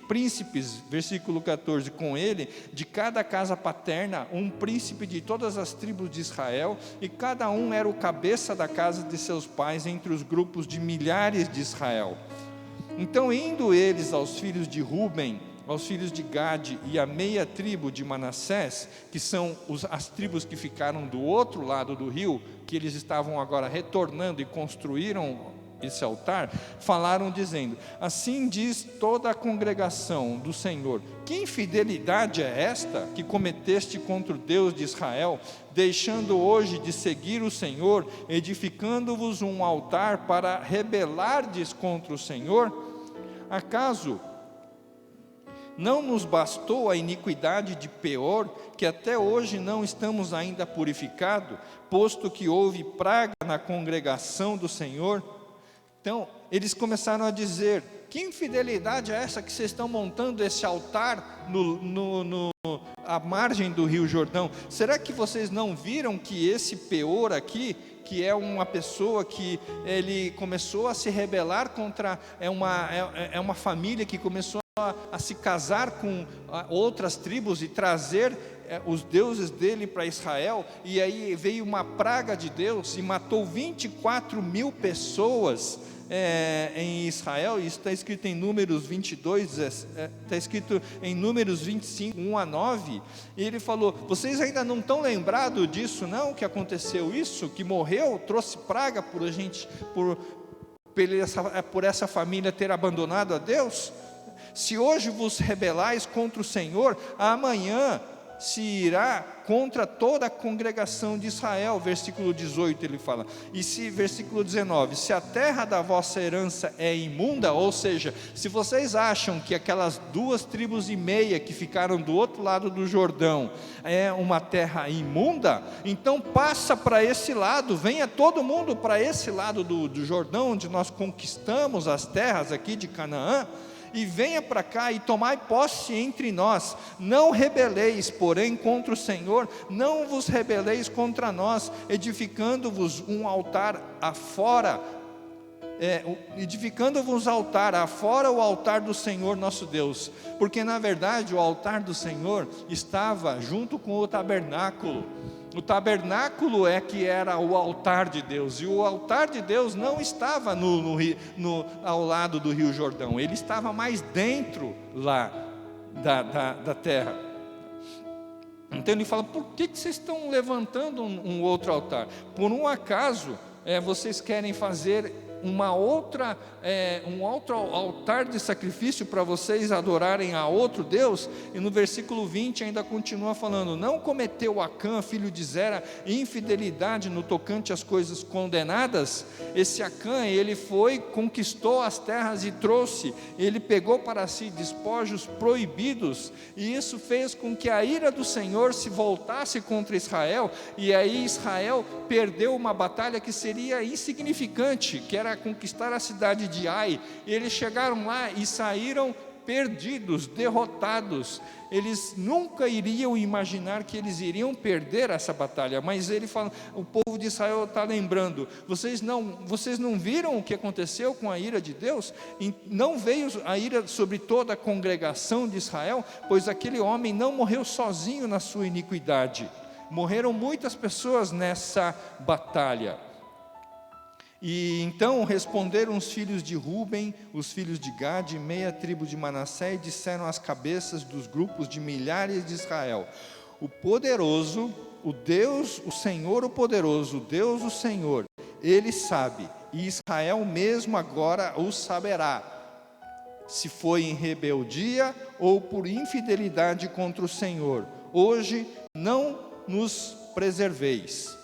príncipes, versículo 14, com ele, de cada casa paterna, um príncipe de todas as tribos de Israel, e cada um era o cabeça da casa de seus pais entre os grupos de milhares de Israel. Então, indo eles aos filhos de Ruben, aos filhos de Gade e a meia tribo de Manassés, que são as tribos que ficaram do outro lado do rio, que eles estavam agora retornando e construíram esse altar, falaram dizendo: assim diz toda a congregação do Senhor, que infidelidade é esta que cometeste contra o Deus de Israel, deixando hoje de seguir o Senhor, edificando-vos um altar para rebelardes contra o Senhor? Acaso não nos bastou a iniquidade de Peor, que até hoje não estamos ainda purificados, posto que houve praga na congregação do Senhor? Então, eles começaram a dizer: que infidelidade é essa que vocês estão montando esse altar à margem do Rio Jordão? Será que vocês não viram que esse Peor aqui, que é uma pessoa que ele começou a se rebelar contra, é uma família que começou a se casar com outras tribos e trazer os deuses dele para Israel, e aí veio uma praga de Deus e matou 24 mil pessoas em Israel. Isso está escrito em Números 22, está escrito em Números 25, 1-9, e ele falou: vocês ainda não estão lembrados disso não, que aconteceu isso, que morreu, trouxe praga por a gente, por essa família ter abandonado a Deus? Se hoje vos rebelais contra o Senhor, amanhã se irá contra toda a congregação de Israel. Versículo 18 ele fala. Versículo 19, se a terra da vossa herança é imunda, ou seja, se vocês acham que aquelas 2,5 tribos que ficaram do outro lado do Jordão é uma terra imunda, então passa para esse lado, venha todo mundo para esse lado do Jordão, onde nós conquistamos as terras aqui de Canaã, e venha para cá e tomai posse entre nós. Não rebeleis, porém, contra o Senhor, não vos rebeleis contra nós, edificando-vos um altar afora, edificando-vos altar afora o altar do Senhor nosso Deus, porque na verdade o altar do Senhor estava junto com o tabernáculo. O tabernáculo que era o altar de Deus, e o altar de Deus não estava ao lado do Rio Jordão, ele estava mais dentro lá da terra. Então ele fala: por que vocês estão levantando um outro altar? Por um acaso vocês querem fazer um outro altar de sacrifício para vocês adorarem a outro Deus? E no versículo 20 ainda continua falando: não cometeu Acã, filho de Zera, infidelidade no tocante às coisas condenadas? Esse Acã, ele conquistou as terras e trouxe, ele pegou para si despojos proibidos, e isso fez com que a ira do Senhor se voltasse contra Israel, e aí Israel perdeu uma batalha que seria insignificante, que era conquistar a cidade de Ai. Eles chegaram lá e saíram perdidos, derrotados. Eles nunca iriam imaginar que eles iriam perder essa batalha, mas ele fala, o povo de Israel está lembrando: vocês não viram o que aconteceu com a ira de Deus? E não veio a ira sobre toda a congregação de Israel, pois aquele homem não morreu sozinho na sua iniquidade. Morreram muitas pessoas nessa batalha. E então responderam os filhos de Ruben, os filhos de Gade, meia tribo de Manassés, e disseram às cabeças dos grupos de milhares de Israel: o poderoso, o Deus, o Senhor, o poderoso, o Deus, o Senhor, Ele sabe, e Israel mesmo agora o saberá, se foi em rebeldia ou por infidelidade contra o Senhor. Hoje não nos preserveis.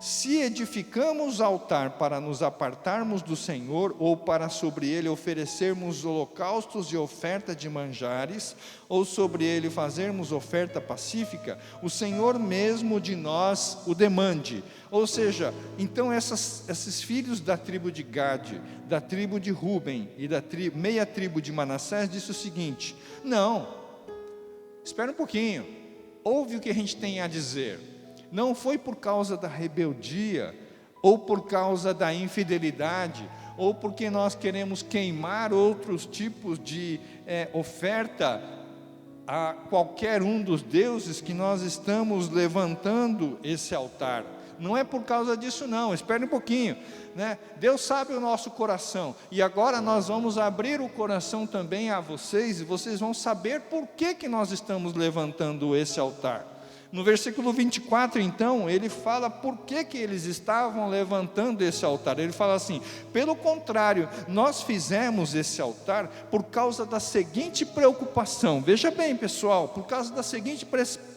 Se edificamos altar para nos apartarmos do Senhor, ou para sobre ele oferecermos holocaustos e oferta de manjares, ou sobre ele fazermos oferta pacífica, o Senhor mesmo de nós o demande. Ou seja, então esses filhos da tribo de Gade, da tribo de Ruben e da meia tribo de Manassés disse o seguinte: não, espera um pouquinho, ouve o que a gente tem a dizer. Não foi por causa da rebeldia, ou por causa da infidelidade, ou porque nós queremos queimar outros tipos de oferta a qualquer um dos deuses que nós estamos levantando esse altar. Não é por causa disso não, espere um pouquinho, né? Deus sabe o nosso coração, e agora nós vamos abrir o coração também a vocês, e vocês vão saber por que nós estamos levantando esse altar. No versículo 24, então, ele fala por que eles estavam levantando esse altar. Ele fala assim: pelo contrário, nós fizemos esse altar por causa da seguinte preocupação. Veja bem, pessoal, por causa da seguinte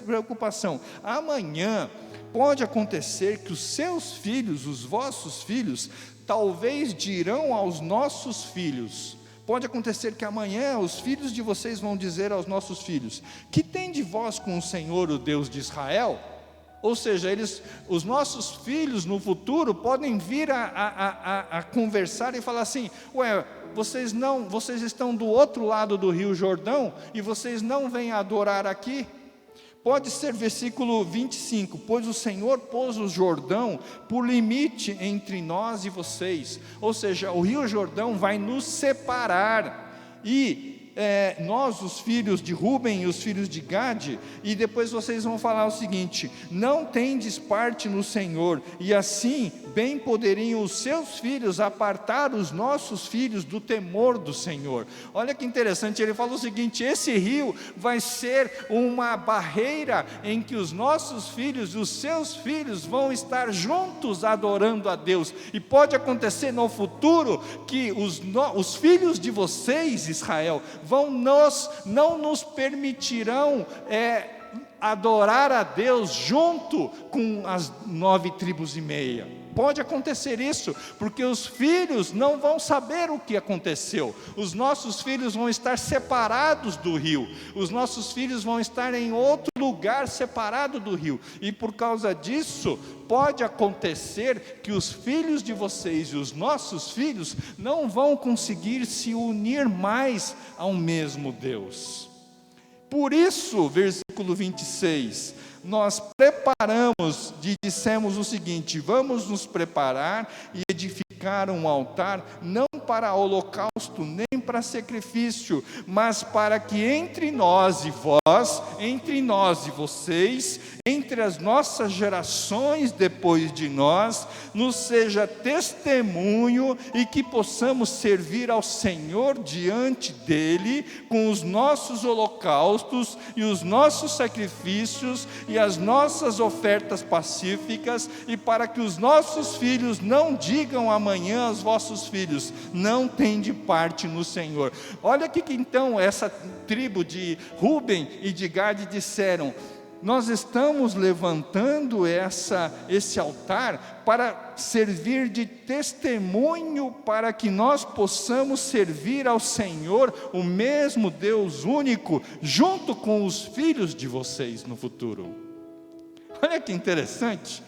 preocupação: amanhã pode acontecer que os seus filhos, os vossos filhos, talvez dirão aos nossos filhos. Pode acontecer que amanhã os filhos de vocês vão dizer aos nossos filhos: que tem de vós com o Senhor, o Deus de Israel? Ou seja, os nossos filhos no futuro podem vir a conversar e falar assim: ué, vocês estão do outro lado do rio Jordão e vocês não vêm adorar aqui? Pode ser versículo 25: pois o Senhor pôs o Jordão por limite entre nós e vocês. Ou seja, o rio Jordão vai nos separar, e nós, os filhos de Ruben e os filhos de Gade, e depois vocês vão falar o seguinte: não tendes parte no Senhor, e assim bem poderiam os seus filhos apartar os nossos filhos do temor do Senhor. Olha que interessante, ele fala o seguinte: esse rio vai ser uma barreira em que os nossos filhos e os seus filhos vão estar juntos adorando a Deus, e pode acontecer no futuro que os filhos de vocês, Israel, não nos permitirão adorar a Deus junto com as 9 tribos e meia. Pode acontecer isso, porque os filhos não vão saber o que aconteceu. Os nossos filhos vão estar separados do rio, os nossos filhos vão estar em outro lugar separado do rio, e por causa disso, pode acontecer que os filhos de vocês e os nossos filhos não vão conseguir se unir mais ao mesmo Deus. Por isso, versículo 26, nós preparamos e dissemos o seguinte: vamos nos preparar e edificar um altar, não para holocausto, nem para sacrifício, mas para que entre nós e vós, entre nós e vocês, entre as nossas gerações depois de nós, nos seja testemunho, e que possamos servir ao Senhor diante dele, com os nossos holocaustos e os nossos sacrifícios e as nossas ofertas pacíficas, e para que os nossos filhos não digam amanhã aos vossos filhos: não tende parte no Senhor. Olha aqui que então essa tribo de Ruben e de Gade disseram: nós estamos levantando esse altar para servir de testemunho, para que nós possamos servir ao Senhor, o mesmo Deus único, junto com os filhos de vocês no futuro. Olha que interessante.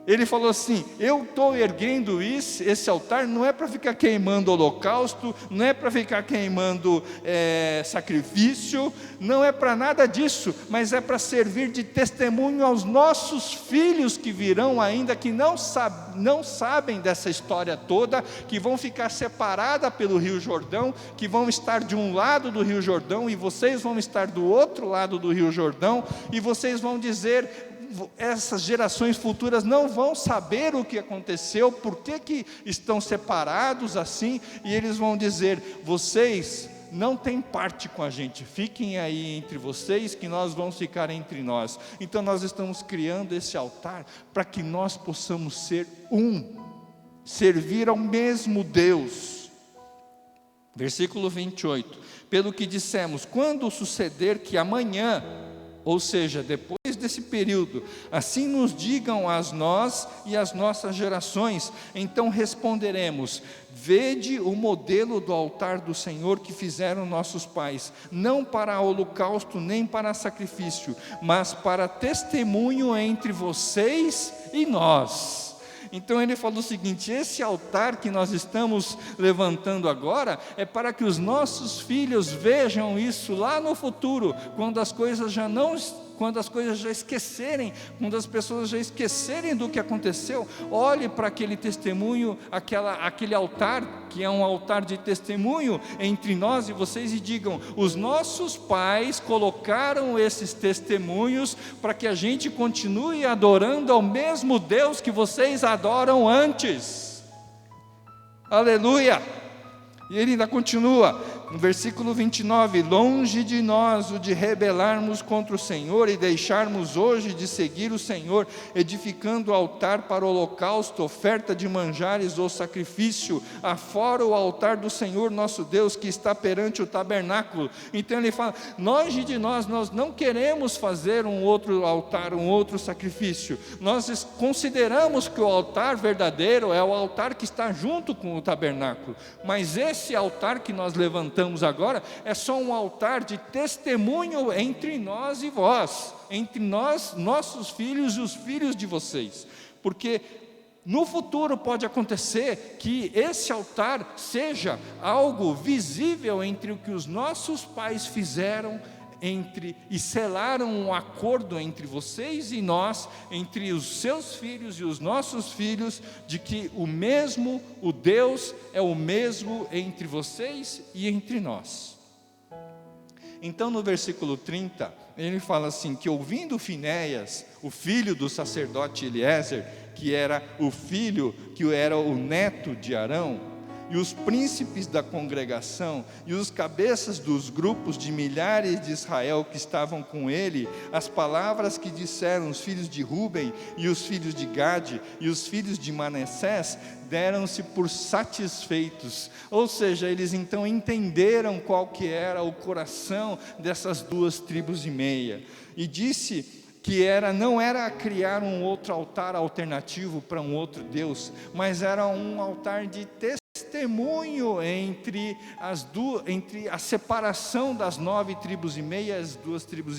Ele falou assim: eu estou erguendo esse altar, não é para ficar queimando holocausto, não é para ficar queimando sacrifício, não é para nada disso, mas é para servir de testemunho aos nossos filhos que virão ainda, que não sabem dessa história toda, que vão ficar separadas pelo rio Jordão, que vão estar de um lado do rio Jordão, e vocês vão estar do outro lado do rio Jordão, e vocês vão dizer: essas gerações futuras não vão saber o que aconteceu, por que estão separados assim, e eles vão dizer: vocês não têm parte com a gente, fiquem aí entre vocês, que nós vamos ficar entre nós. Então nós estamos criando esse altar para que nós possamos ser servir ao mesmo Deus. Versículo 28, pelo que dissemos, quando suceder que amanhã, ou seja, depois desse período, assim nos digam a nós e as nossas gerações, então responderemos: vede o modelo do altar do Senhor que fizeram nossos pais, não para holocausto nem para sacrifício, mas para testemunho entre vocês e nós. Então ele falou o seguinte: esse altar que nós estamos levantando agora é para que os nossos filhos vejam isso lá no futuro, quando as coisas já esquecerem, quando as pessoas já esquecerem do que aconteceu, olhe para aquele testemunho, aquele altar, que é um altar de testemunho entre nós e vocês, e digam: os nossos pais colocaram esses testemunhos para que a gente continue adorando ao mesmo Deus que vocês adoram antes. Aleluia! E ele ainda continua, no versículo 29, longe de nós o de rebelarmos contra o Senhor e deixarmos hoje de seguir o Senhor, edificando o altar para o holocausto, oferta de manjares ou sacrifício, afora o altar do Senhor nosso Deus, que está perante o tabernáculo. Então ele fala: longe de nós não queremos fazer um outro altar, um outro sacrifício. Nós consideramos que o altar verdadeiro é o altar que está junto com o tabernáculo, mas esse altar que nós levantamos agora é só um altar de testemunho entre nós e vós, entre nós, nossos filhos e os filhos de vocês, porque no futuro pode acontecer que esse altar seja algo visível entre o que os nossos pais fizeram e selaram um acordo entre vocês e nós, entre os seus filhos e os nossos filhos, de que o Deus é o mesmo entre vocês e entre nós. Então no versículo 30, ele fala assim, que ouvindo Finéias, o filho do sacerdote Eliezer, que era o neto de Arão, e os príncipes da congregação, e os cabeças dos grupos de milhares de Israel que estavam com ele, as palavras que disseram os filhos de Ruben, e os filhos de Gade, e os filhos de Manassés, deram-se por satisfeitos. Ou seja, eles então entenderam qual que era o coração dessas 2,5 tribos, e disse que não era criar um outro altar alternativo para um outro Deus, mas era um altar de testemunho entre a separação das 9,5 tribos, as 2,5 tribos,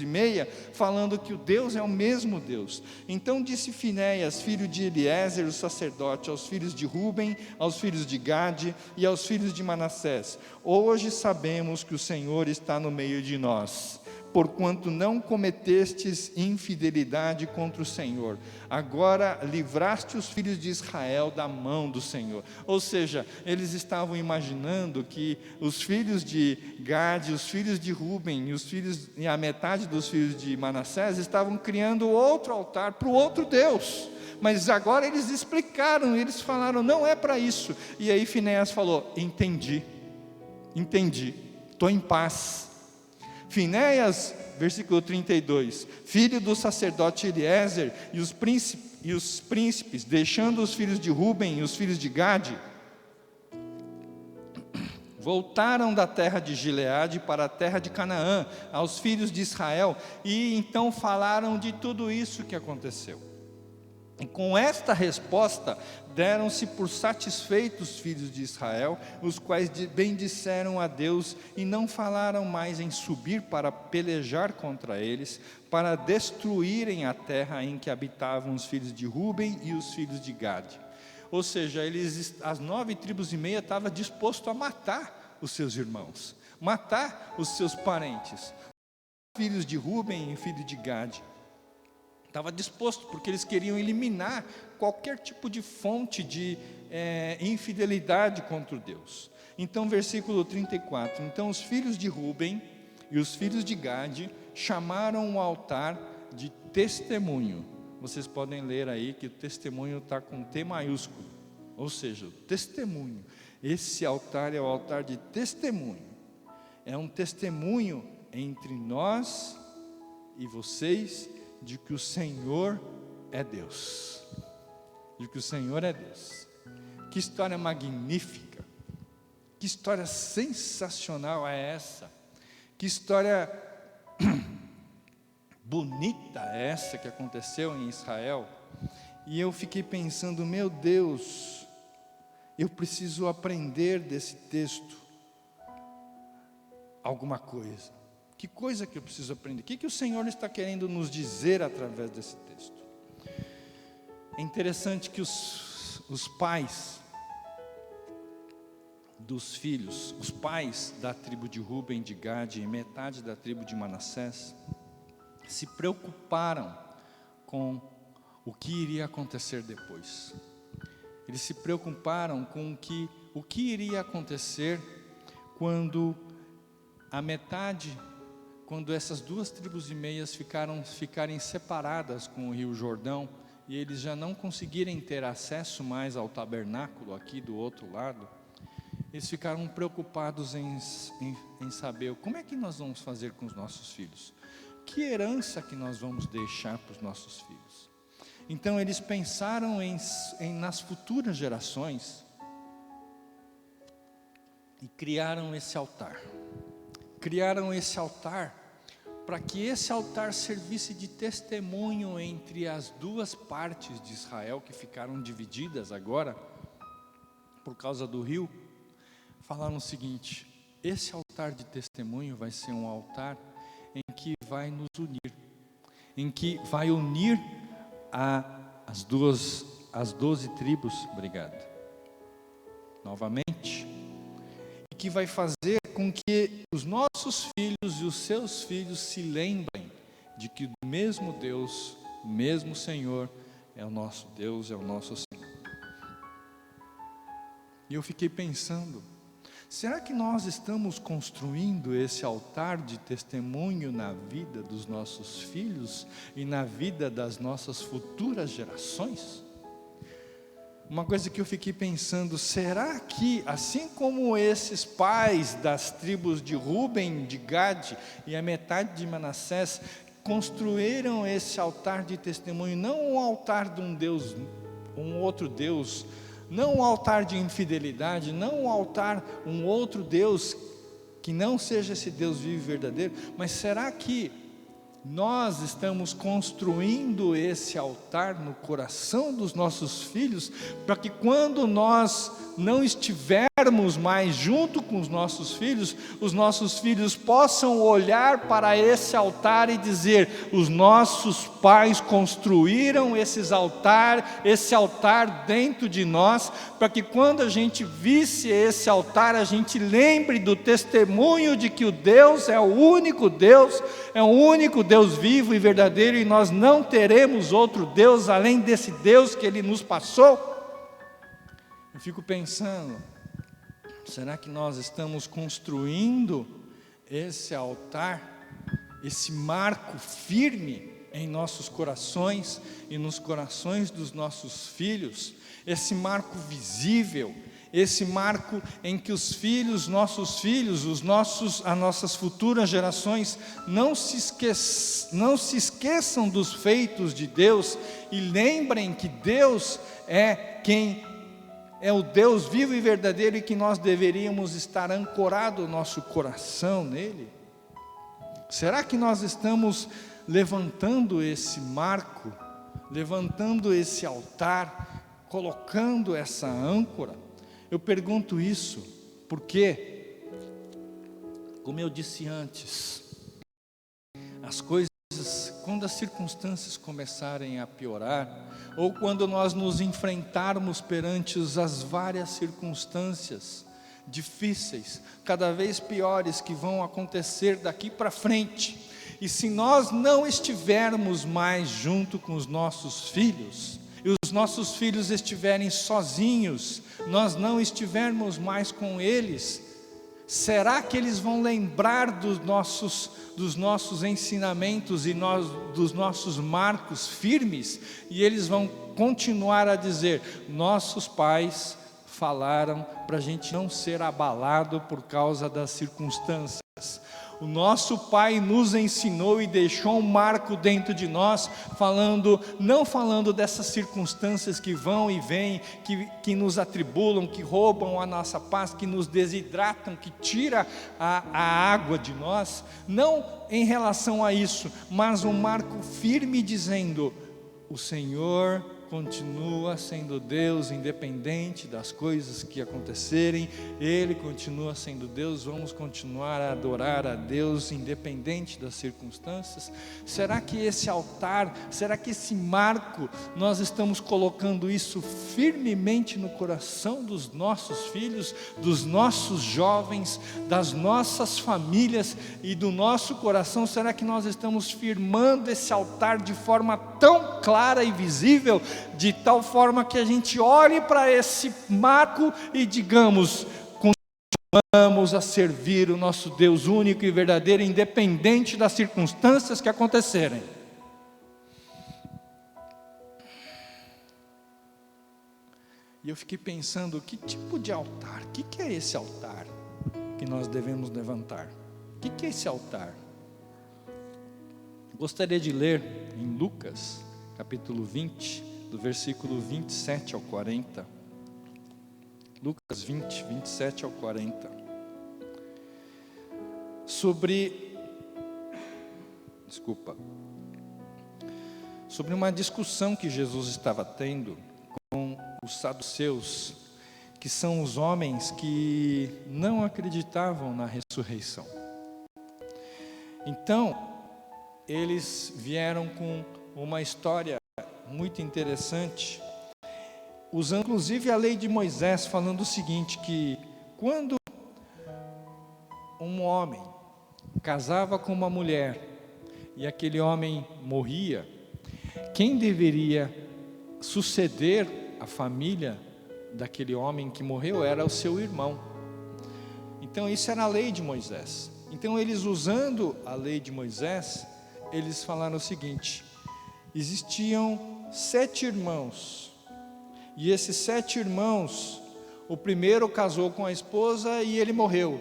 falando que o Deus é o mesmo Deus. Então disse Finéias, filho de Eliezer, o sacerdote, aos filhos de Ruben, aos filhos de Gade e aos filhos de Manassés: hoje sabemos que o Senhor está no meio de nós, porquanto não cometestes infidelidade contra o Senhor. Agora livraste os filhos de Israel da mão do Senhor. Ou seja, eles estavam imaginando que os filhos de Gade, os filhos de Ruben e a metade dos filhos de Manassés estavam criando outro altar para o outro Deus. Mas agora eles explicaram, eles falaram: não é para isso. E aí Finéias falou: entendi, estou em paz. Finéias, versículo 32, filho do sacerdote Eliezer, e os príncipes, deixando os filhos de Ruben e os filhos de Gade, voltaram da terra de Gileade para a terra de Canaã, aos filhos de Israel, e então falaram de tudo isso que aconteceu. E com esta resposta, deram-se por satisfeitos os filhos de Israel, os quais bendisseram a Deus, e não falaram mais em subir para pelejar contra eles, para destruírem a terra em que habitavam os filhos de Ruben e os filhos de Gade. Ou seja, as 9,5 tribos estavam dispostos a matar os seus irmãos, matar os seus parentes, filhos de Ruben e filhos de Gade. Estava disposto, porque eles queriam eliminar qualquer tipo de fonte de infidelidade contra Deus. Então, versículo 34, então os filhos de Ruben e os filhos de Gade chamaram o altar de testemunho, vocês podem ler aí que o testemunho está com T maiúsculo, ou seja, o testemunho. Esse altar é o altar de testemunho, é um testemunho entre nós e vocês, de que o Senhor é Deus, de que o Senhor é Deus. Que história magnífica, que história sensacional é essa, que história bonita é essa que aconteceu em Israel. E eu fiquei pensando, meu Deus, eu preciso aprender desse texto alguma coisa. Que coisa que eu preciso aprender? O que o Senhor está querendo nos dizer através desse texto? É interessante que os pais dos filhos, os pais da tribo de Ruben, de Gade e metade da tribo de Manassés, se preocuparam com o que iria acontecer depois. Eles se preocuparam com o que iria acontecer quando a metade, quando essas duas tribos e meias ficarem separadas com o rio Jordão, e eles já não conseguirem ter acesso mais ao tabernáculo aqui do outro lado. Eles ficaram preocupados em saber como é que nós vamos fazer com os nossos filhos, que herança que nós vamos deixar para os nossos filhos. Então eles pensaram nas futuras gerações e criaram esse altar. Criaram esse altar para que esse altar servisse de testemunho entre as duas partes de Israel que ficaram divididas agora por causa do rio. Falaram o seguinte: esse altar de testemunho vai ser um altar em que vai nos unir, em que vai unir as 12 tribos, obrigado, novamente, e que vai fazer com que os nossos filhos e os seus filhos se lembrem de que o mesmo Deus, o mesmo Senhor é o nosso Deus, é o nosso Senhor. E eu fiquei pensando, será que nós estamos construindo esse altar de testemunho na vida dos nossos filhos e na vida das nossas futuras gerações? Uma coisa que eu fiquei pensando, será que assim como esses pais das tribos de Ruben, de Gade e a metade de Manassés construíram esse altar de testemunho, não um altar de um Deus, um outro Deus, não um altar de infidelidade, não um altar, um outro Deus que não seja esse Deus vivo e verdadeiro, mas será que nós estamos construindo esse altar no coração dos nossos filhos, para que quando nós não estivermos mais junto com os nossos filhos possam olhar para esse altar e dizer: os nossos pais construíram esse altar dentro de nós, para que quando a gente visse esse altar, a gente lembre do testemunho de que o Deus é o único Deus, é o único Deus vivo e verdadeiro, e nós não teremos outro Deus além desse Deus que Ele nos passou. Eu fico pensando, será que nós estamos construindo esse altar, esse marco firme em nossos corações e nos corações dos nossos filhos, esse marco visível, esse marco em que os filhos, nossos filhos, as nossas futuras gerações não se esqueçam dos feitos de Deus e lembrem que Deus é o Deus vivo e verdadeiro, e que nós deveríamos estar ancorado o nosso coração nele. Será que nós estamos levantando esse marco, levantando esse altar, colocando essa âncora? Eu pergunto isso porque, como eu disse antes, as coisas, quando as circunstâncias começarem a piorar, ou quando nós nos enfrentarmos perante as várias circunstâncias difíceis, cada vez piores, que vão acontecer daqui para frente, e se nós não estivermos mais junto com os nossos filhos, e os nossos filhos estiverem sozinhos, nós não estivermos mais com eles, Será que eles vão lembrar dos nossos ensinamentos e dos nossos marcos firmes? E eles vão continuar a dizer: nossos pais falaram para a gente não ser abalado por causa das circunstâncias. O nosso pai nos ensinou e deixou um marco dentro de nós, não falando dessas circunstâncias que vão e vêm, que nos atribulam, que roubam a nossa paz, que nos desidratam, que tira a água de nós, não em relação a isso, mas um marco firme dizendo: o Senhor continua sendo Deus, independente das coisas que acontecerem. Ele continua sendo Deus. Vamos continuar a adorar a Deus, independente das circunstâncias. Será que esse altar, será que esse marco, nós estamos colocando isso firmemente no coração dos nossos filhos, dos nossos jovens, das nossas famílias e do nosso coração? Será que nós estamos firmando esse altar de forma tão clara e visível, de tal forma que a gente olhe para esse marco e digamos: continuamos a servir o nosso Deus único e verdadeiro, independente das circunstâncias que acontecerem? E eu fiquei pensando: que tipo de altar? O que é esse altar que nós devemos levantar? O que é esse altar? Gostaria de ler em Lucas, capítulo 20, do versículo 27 ao 40. Lucas 20, 27 ao 40. Sobre uma discussão que Jesus estava tendo com os saduceus, que são os homens que não acreditavam na ressurreição. Então, eles vieram com uma história muito interessante, usando inclusive a lei de Moisés, falando o seguinte: que quando um homem casava com uma mulher e aquele homem morria, quem deveria suceder a família daquele homem que morreu era o seu irmão. Então isso era a lei de Moisés. Então eles, usando a lei de Moisés, eles falaram o seguinte: existiam 7 irmãos, e esses 7 irmãos, o primeiro casou com a esposa e ele morreu.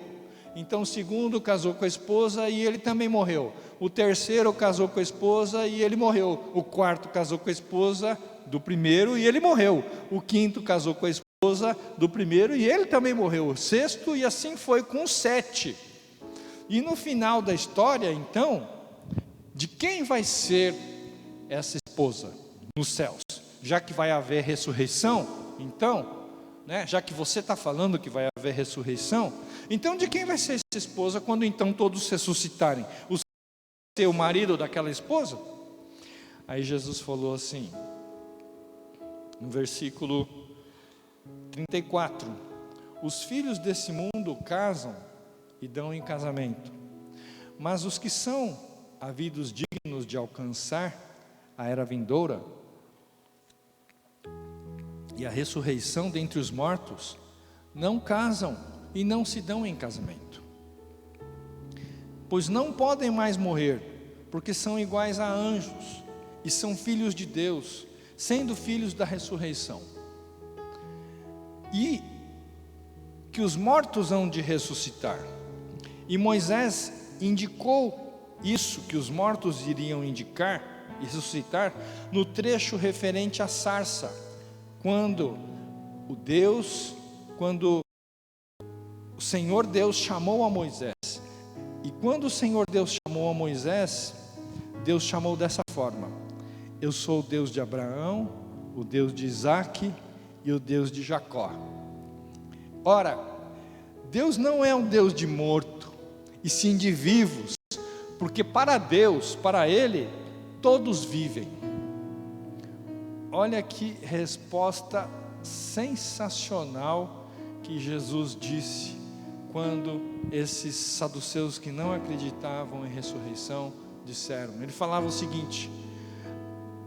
Então o segundo casou com a esposa e ele também morreu. O terceiro casou com a esposa e ele morreu. O quarto casou com a esposa do primeiro e ele morreu. O quinto casou com a esposa do primeiro e ele também morreu. O sexto, e assim foi com os 7. E no final da história, então, de quem vai ser essa esposa nos céus? Já que vai haver ressurreição, então, já que você está falando que vai haver ressurreição, então de quem vai ser essa esposa quando então todos ressuscitarem? O seu marido daquela esposa? Aí Jesus falou assim, no versículo 34: os filhos desse mundo casam e dão em casamento, mas os que são havidos dignos de alcançar a era vindoura e a ressurreição dentre os mortos, não casam e não se dão em casamento, pois não podem mais morrer, porque são iguais a anjos e são filhos de Deus, sendo filhos da ressurreição. E que os mortos hão de ressuscitar. E Moisés indicou isso, que os mortos iriam indicar e ressuscitar, no trecho referente à sarça, quando o Senhor Deus chamou a Moisés. E quando o Senhor Deus chamou a Moisés, Deus chamou dessa forma: eu sou o Deus de Abraão, o Deus de Isaque e o Deus de Jacó. Ora, Deus não é um Deus de morto, e sim de vivos, porque para Deus, para Ele, todos vivem. Olha que resposta sensacional que Jesus disse quando esses saduceus que não acreditavam em ressurreição disseram. Ele falava o seguinte: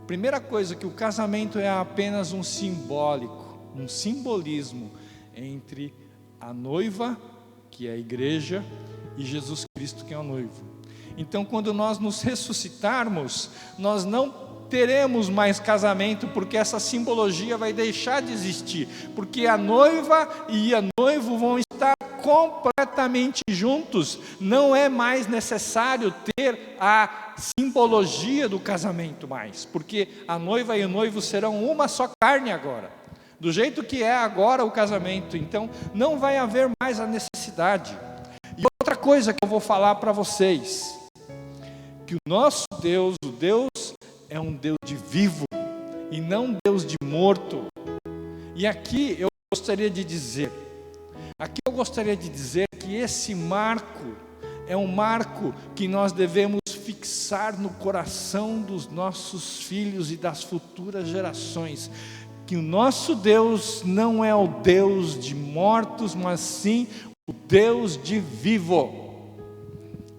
primeira coisa, que o casamento é apenas um simbolismo entre a noiva, que é a igreja, e Jesus Cristo, que é o noivo. Então, quando nós nos ressuscitarmos, nós não teremos mais casamento, porque essa simbologia vai deixar de existir, porque a noiva e o noivo vão estar completamente juntos. Não é mais necessário ter a simbologia do casamento mais, porque a noiva e o noivo serão uma só carne agora, do jeito que é agora o casamento. Então não vai haver mais a necessidade. E outra coisa que eu vou falar para vocês, que o nosso Deus, o Deus é um Deus de vivo e não um Deus de morto. E aqui eu gostaria de dizer que esse marco é um marco que nós devemos fixar no coração dos nossos filhos e das futuras gerações, que o nosso Deus não é o Deus de mortos, mas sim o Deus de vivo.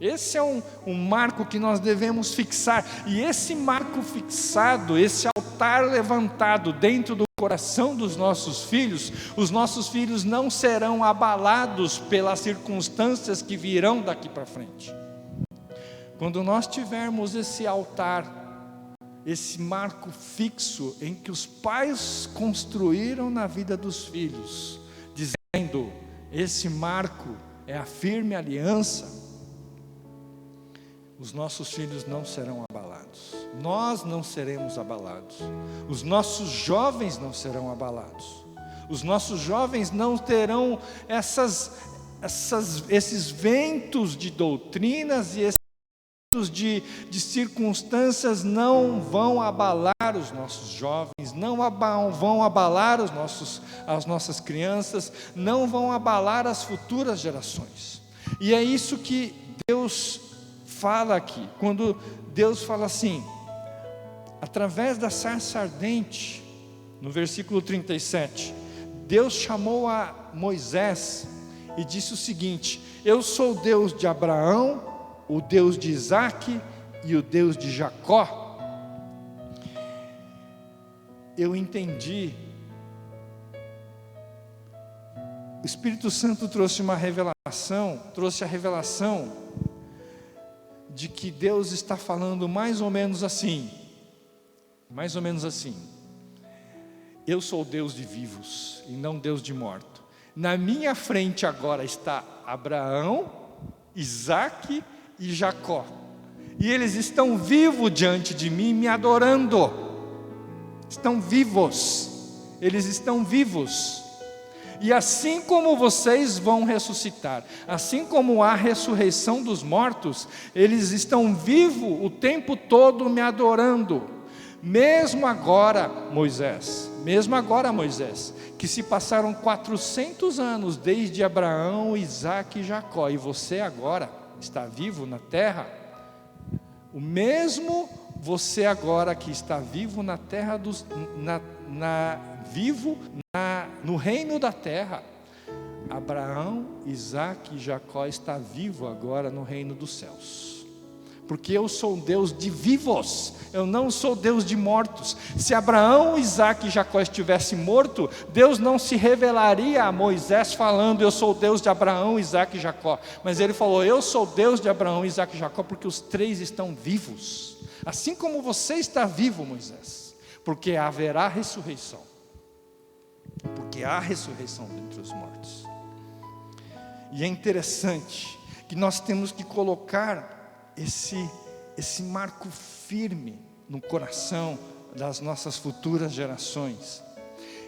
Esse é um marco que nós devemos fixar, e esse marco fixado, esse altar levantado dentro do coração dos nossos filhos, os nossos filhos não serão abalados pelas circunstâncias que virão daqui para frente. Quando nós tivermos esse altar, esse marco fixo em que os pais construíram na vida dos filhos, dizendo: esse marco é a firme aliança, os nossos filhos não serão abalados, nós não seremos abalados, os nossos jovens não serão abalados, os nossos jovens não terão esses ventos de doutrinas e esses ventos de circunstâncias não vão abalar os nossos jovens, não vão abalar as nossas crianças, não vão abalar as futuras gerações. E é isso que Deus fala aqui, quando Deus fala assim, através da sarça ardente, no versículo 37, Deus chamou a Moisés e disse o seguinte: eu sou o Deus de Abraão, o Deus de Isaque e o Deus de Jacó. Eu entendi, o Espírito Santo trouxe a revelação de que Deus está falando mais ou menos assim, eu sou Deus de vivos e não Deus de mortos. Na minha frente agora está Abraão, Isaque e Jacó, e eles estão vivos diante de mim, me adorando, eles estão vivos. E assim como vocês vão ressuscitar, assim como há ressurreição dos mortos, eles estão vivos o tempo todo me adorando. Mesmo agora, Moisés, que se passaram 400 anos desde Abraão, Isaque e Jacó, e você agora está vivo na terra, o mesmo você agora que está vivo na terra no reino da terra, Abraão, Isaque e Jacó está vivo agora no reino dos céus, porque eu sou Deus de vivos, eu não sou Deus de mortos. Se Abraão, Isaque e Jacó estivessem mortos, Deus não se revelaria a Moisés falando: eu sou Deus de Abraão, Isaque e Jacó, mas ele falou: eu sou Deus de Abraão, Isaque e Jacó, porque os três estão vivos, assim como você está vivo, Moisés, porque haverá ressurreição. Porque há ressurreição dentre os mortos. E é interessante que nós temos que colocar esse marco firme no coração das nossas futuras gerações.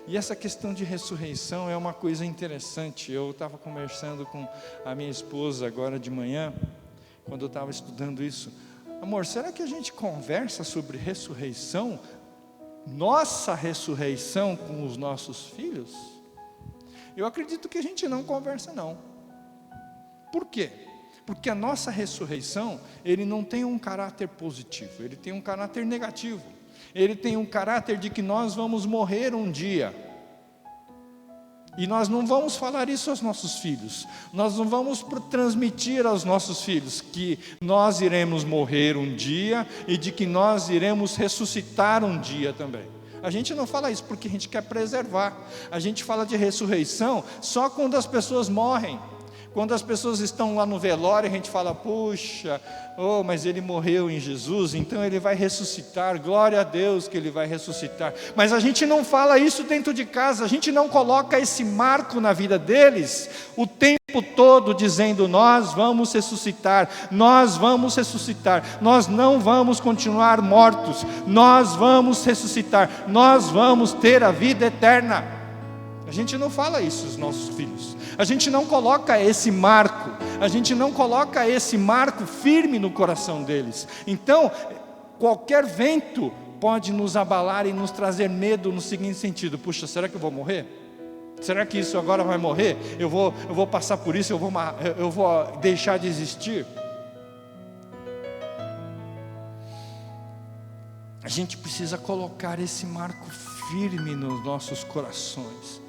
E essa questão de ressurreição é uma coisa interessante. Eu estava conversando com a minha esposa agora de manhã, quando eu estava estudando isso. Amor, será que a gente conversa sobre ressurreição? Nossa ressurreição com os nossos filhos? Eu acredito que a gente não conversa não. Por quê? Porque a nossa ressurreição, ele não tem um caráter positivo, ele tem um caráter negativo. Ele tem um caráter de que nós vamos morrer um dia. E nós não vamos falar isso aos nossos filhos, nós não vamos transmitir aos nossos filhos que nós iremos morrer um dia e de que nós iremos ressuscitar um dia também. A gente não fala isso porque a gente quer preservar. A gente fala de ressurreição só quando as pessoas morrem, Quando as pessoas estão lá no velório, a gente fala, puxa, mas ele morreu em Jesus, então ele vai ressuscitar, glória a Deus que ele vai ressuscitar. Mas a gente não fala isso dentro de casa, a gente não coloca esse marco na vida deles, o tempo todo dizendo, nós vamos ressuscitar, nós vamos ressuscitar, nós não vamos continuar mortos, nós vamos ressuscitar, nós vamos ter a vida eterna. A gente não fala isso aos nossos filhos, a gente não coloca esse marco, a gente não coloca esse marco firme no coração deles. Então, qualquer vento pode nos abalar e nos trazer medo no seguinte sentido, puxa, será que eu vou morrer? Será que isso agora vai morrer? Eu vou passar por isso, eu vou deixar de existir? A gente precisa colocar esse marco firme nos nossos corações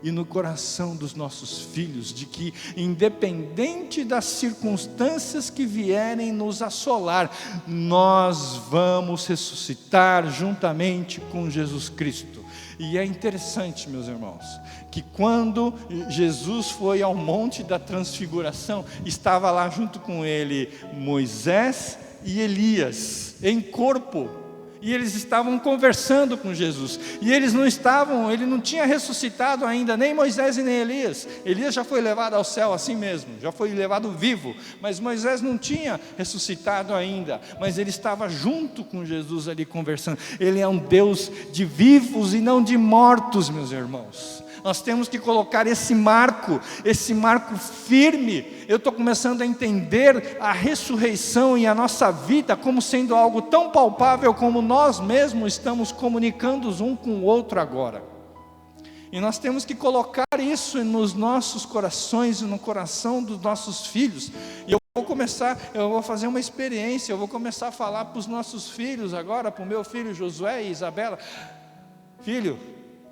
e no coração dos nossos filhos, de que independente das circunstâncias que vierem nos assolar, nós vamos ressuscitar juntamente com Jesus Cristo. E é interessante, meus irmãos, que quando Jesus foi ao Monte da Transfiguração, estava lá junto com ele Moisés e Elias, em corpo. E eles estavam conversando com Jesus, e ele não tinha ressuscitado ainda, nem Moisés e nem Elias. Elias já foi levado ao céu assim mesmo, já foi levado vivo, mas Moisés não tinha ressuscitado ainda, mas ele estava junto com Jesus ali conversando. Ele é um Deus de vivos e não de mortos, meus irmãos. Nós temos que colocar esse marco firme. Eu estou começando a entender a ressurreição e a nossa vida como sendo algo tão palpável como nós mesmos estamos comunicando um com o outro agora. E nós temos que colocar isso nos nossos corações e no coração dos nossos filhos. E eu vou fazer uma experiência, eu vou começar a falar para os nossos filhos agora, para o meu filho Josué e Isabela: filho,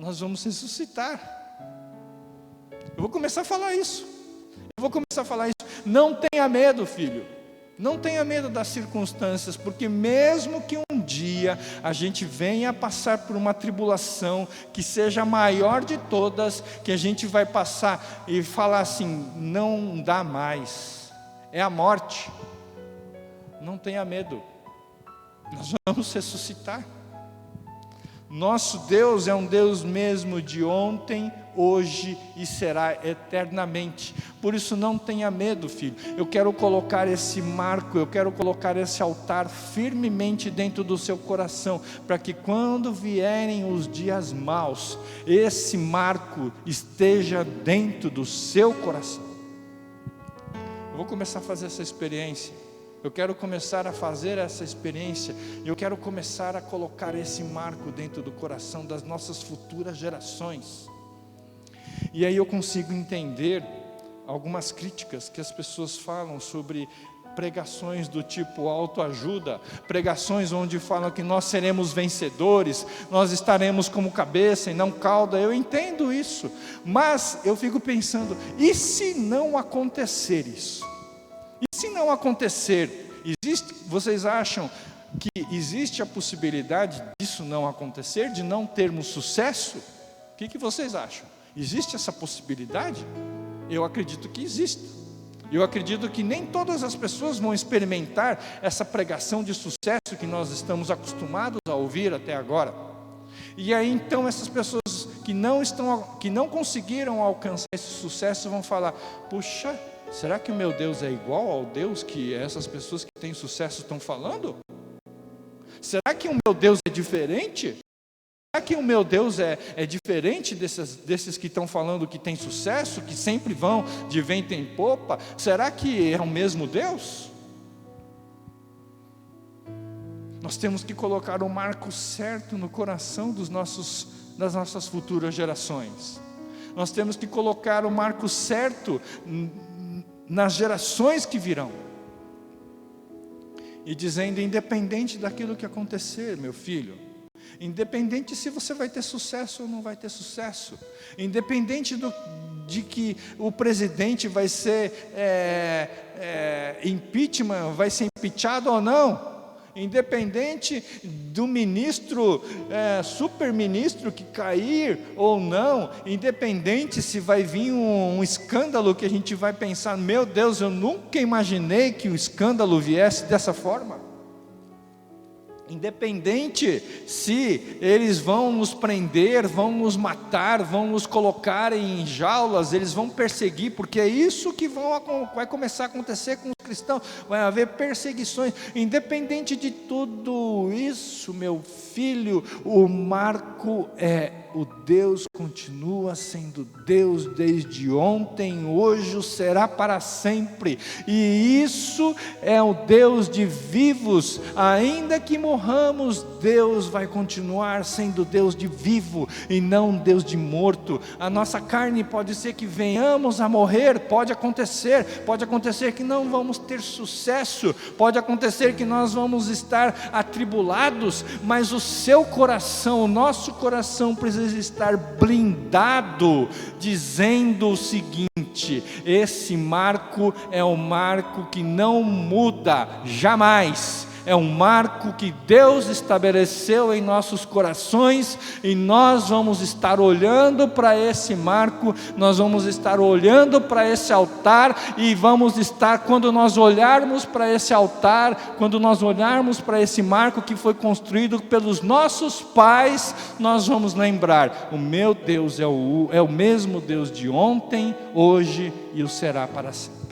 nós vamos ressuscitar. Eu vou começar a falar isso. Não tenha medo, filho. Não tenha medo das circunstâncias, porque mesmo que um dia a gente venha a passar por uma tribulação que seja a maior de todas, que a gente vai passar e falar assim, não dá mais, é a morte. Não tenha medo. Nós vamos ressuscitar. Nosso Deus é um Deus mesmo de ontem, hoje e será eternamente. Por isso não tenha medo, filho. Eu quero colocar esse marco, eu quero colocar esse altar firmemente dentro do seu coração, para que quando vierem os dias maus, esse marco esteja dentro do seu coração. Eu vou começar a fazer essa experiência. Eu quero começar a fazer essa experiência, eu quero começar a colocar esse marco dentro do coração das nossas futuras gerações. E aí eu consigo entender algumas críticas que as pessoas falam sobre pregações do tipo autoajuda, pregações onde falam que nós seremos vencedores, nós estaremos como cabeça e não cauda. Eu entendo isso, mas eu fico pensando, e se não acontecer isso? E se não acontecer, vocês acham que existe a possibilidade disso não acontecer, de não termos sucesso? O que vocês acham? Existe essa possibilidade? Eu acredito que existe. Eu acredito que nem todas as pessoas vão experimentar essa pregação de sucesso que nós estamos acostumados a ouvir até agora. E aí então essas pessoas que não conseguiram alcançar esse sucesso vão falar, puxa, será que o meu Deus é igual ao Deus que essas pessoas que têm sucesso estão falando? Será que o meu Deus é diferente? Será que o meu Deus é diferente desses que estão falando que tem sucesso, que sempre vão de vento em popa? Será que é o mesmo Deus? Nós temos que colocar o marco certo no coração das nossas futuras gerações. Nós temos que colocar o marco certo nas gerações que virão. E dizendo, independente daquilo que acontecer, meu filho, independente se você vai ter sucesso ou não vai ter sucesso, independente de que o presidente vai ser impeachment, vai ser impeachado ou não, Independente do ministro, super-ministro que cair ou não, independente se vai vir um escândalo que a gente vai pensar, meu Deus, eu nunca imaginei que o escândalo viesse dessa forma. Independente se eles vão nos prender, vão nos matar, vão nos colocar em jaulas, eles vão perseguir, porque é isso que vai começar a acontecer com os cristãos, vai haver perseguições. Independente de tudo isso, meu filho, o marco o Deus continua sendo Deus desde ontem, hoje o será para sempre, e isso é o Deus de vivos. Ainda que morramos, Deus vai continuar sendo Deus de vivo e não Deus de morto. A nossa carne pode ser que venhamos a morrer, pode acontecer que não vamos ter sucesso, pode acontecer que nós vamos estar atribulados, mas o seu coração, o nosso coração precisa estar blindado, dizendo o seguinte: esse marco é um marco que não muda jamais, é um marco que Deus estabeleceu em nossos corações, e nós vamos estar olhando para esse marco, nós vamos estar olhando para esse altar, e vamos estar, quando nós olharmos para esse altar, quando nós olharmos para esse marco que foi construído pelos nossos pais, nós vamos lembrar: o meu Deus é o mesmo Deus de ontem, hoje e o será para sempre.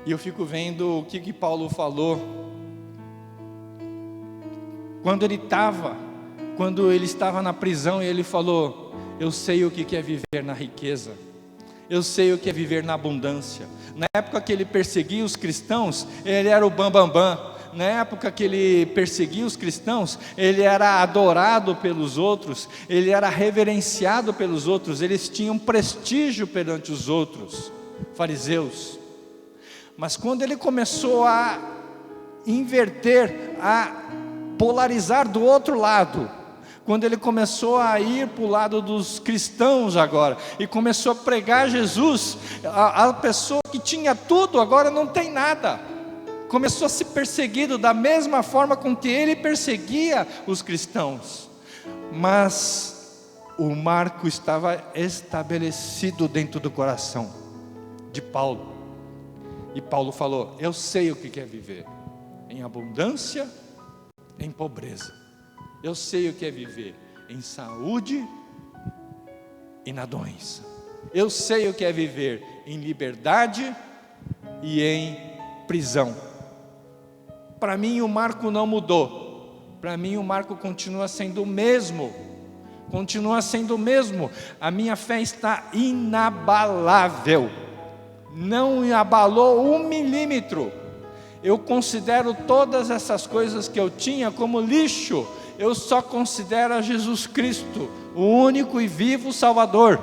E eu fico vendo o que Paulo falou quando ele estava na prisão, e ele falou: eu sei o que é viver na riqueza, eu sei o que é viver na abundância. Na época que ele perseguia os cristãos, ele era o bambambam. Na época que ele perseguia os cristãos, ele era adorado pelos outros, ele era reverenciado pelos outros, eles tinham prestígio perante os outros fariseus. Mas quando ele começou a inverter, a polarizar do outro lado, quando ele começou a ir para o lado dos cristãos agora, e começou a pregar Jesus, a pessoa que tinha tudo agora não tem nada, começou a ser perseguido da mesma forma com que ele perseguia os cristãos. Mas o marco estava estabelecido dentro do coração de Paulo. E Paulo falou: eu sei o que é viver em abundância, em pobreza. Eu sei o que é viver em saúde e na doença. Eu sei o que é viver em liberdade e em prisão. Para mim o marco não mudou. Para mim o marco continua sendo o mesmo. Continua sendo o mesmo. A minha fé está inabalável. Não abalou 1 milímetro. Eu considero todas essas coisas que eu tinha como lixo. Eu só considero a Jesus Cristo, o único e vivo Salvador.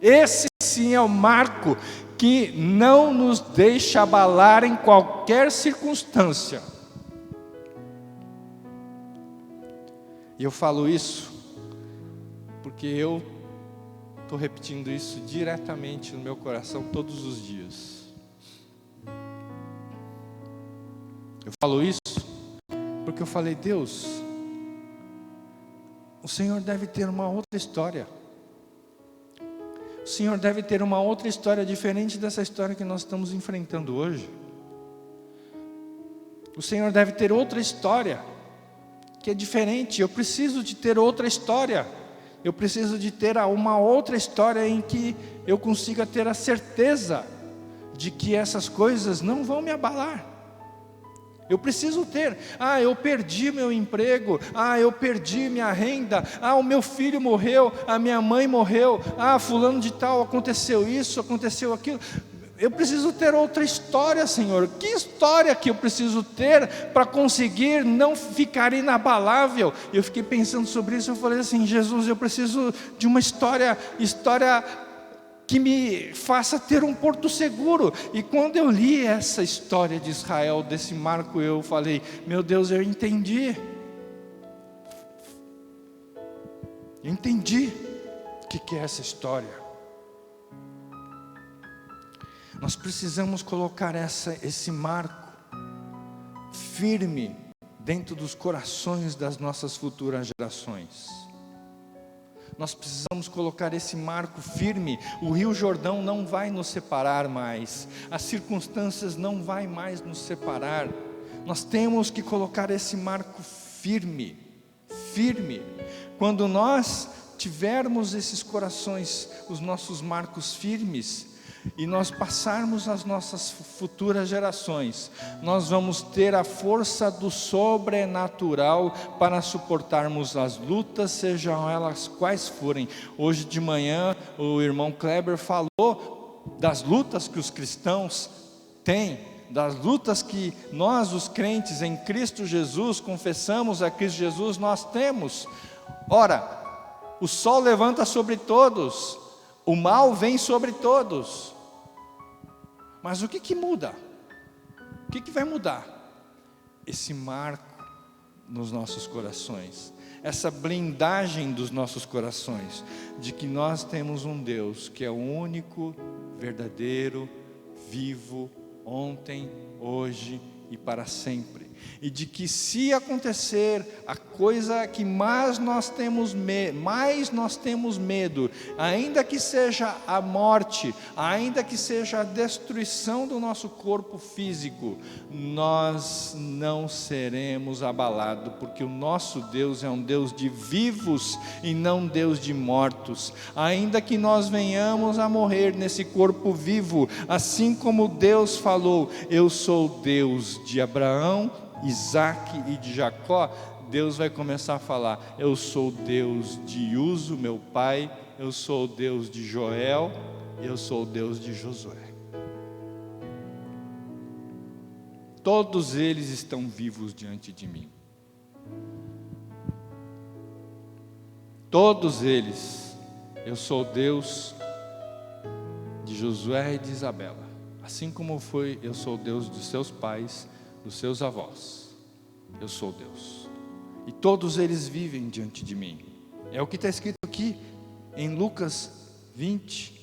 Esse sim é o marco que não nos deixa abalar em qualquer circunstância. E eu falo isso porque eu estou repetindo isso diretamente no meu coração todos os dias. Eu falo isso porque eu falei: Deus, o Senhor deve ter uma outra história. O Senhor deve ter uma outra história diferente dessa história que nós estamos enfrentando hoje. O Senhor deve ter outra história que é diferente. Eu preciso de ter outra história. Eu preciso de ter uma outra história em que eu consiga ter a certeza de que essas coisas não vão me abalar. Eu preciso ter: eu perdi meu emprego, eu perdi minha renda, o meu filho morreu, a minha mãe morreu, fulano de tal, aconteceu isso, aconteceu aquilo. Eu preciso ter outra história, Senhor. Que história que eu preciso ter para conseguir não ficar inabalável? Eu fiquei pensando sobre isso, eu falei assim: Jesus, eu preciso de uma história que me faça ter um porto seguro. E quando eu li essa história de Israel, desse marco, eu falei: meu Deus, eu entendi. Eu entendi o que é essa história. Nós precisamos colocar esse marco firme dentro dos corações das nossas futuras gerações. Nós precisamos colocar esse marco firme. O Rio Jordão não vai nos separar mais, as circunstâncias não vai mais nos separar. Nós temos que colocar esse marco firme, firme. Quando nós tivermos esses corações, os nossos marcos firmes, e nós passarmos às nossas futuras gerações, nós vamos ter a força do sobrenatural para suportarmos as lutas, sejam elas quais forem. Hoje de manhã o irmão Kleber falou das lutas que os cristãos têm, das lutas que nós, os crentes em Cristo Jesus, confessamos a Cristo Jesus, nós temos. Ora, o sol levanta sobre todos, o mal vem sobre todos. Mas o que muda? O que vai mudar? Esse marco nos nossos corações, essa blindagem dos nossos corações, de que nós temos um Deus que é o único, verdadeiro, vivo, ontem, hoje e para sempre. E de que se acontecer a coisa que mais nós temos medo, ainda que seja a morte, ainda que seja a destruição do nosso corpo físico, nós não seremos abalados, porque o nosso Deus é um Deus de vivos e não Deus de mortos. Ainda que nós venhamos a morrer nesse corpo vivo, assim como Deus falou, eu sou Deus de Abraão, Isaac e de Jacó, Deus vai começar a falar, eu sou Deus de Uzo, meu pai, eu sou Deus de Joel, eu sou Deus de Josué. Todos eles estão vivos diante de mim. Todos eles, eu sou Deus de Josué e de Isabela. Assim como foi, eu sou Deus dos seus pais, dos seus avós. Eu sou Deus. E todos eles vivem diante de mim. É o que está escrito aqui em Lucas 20,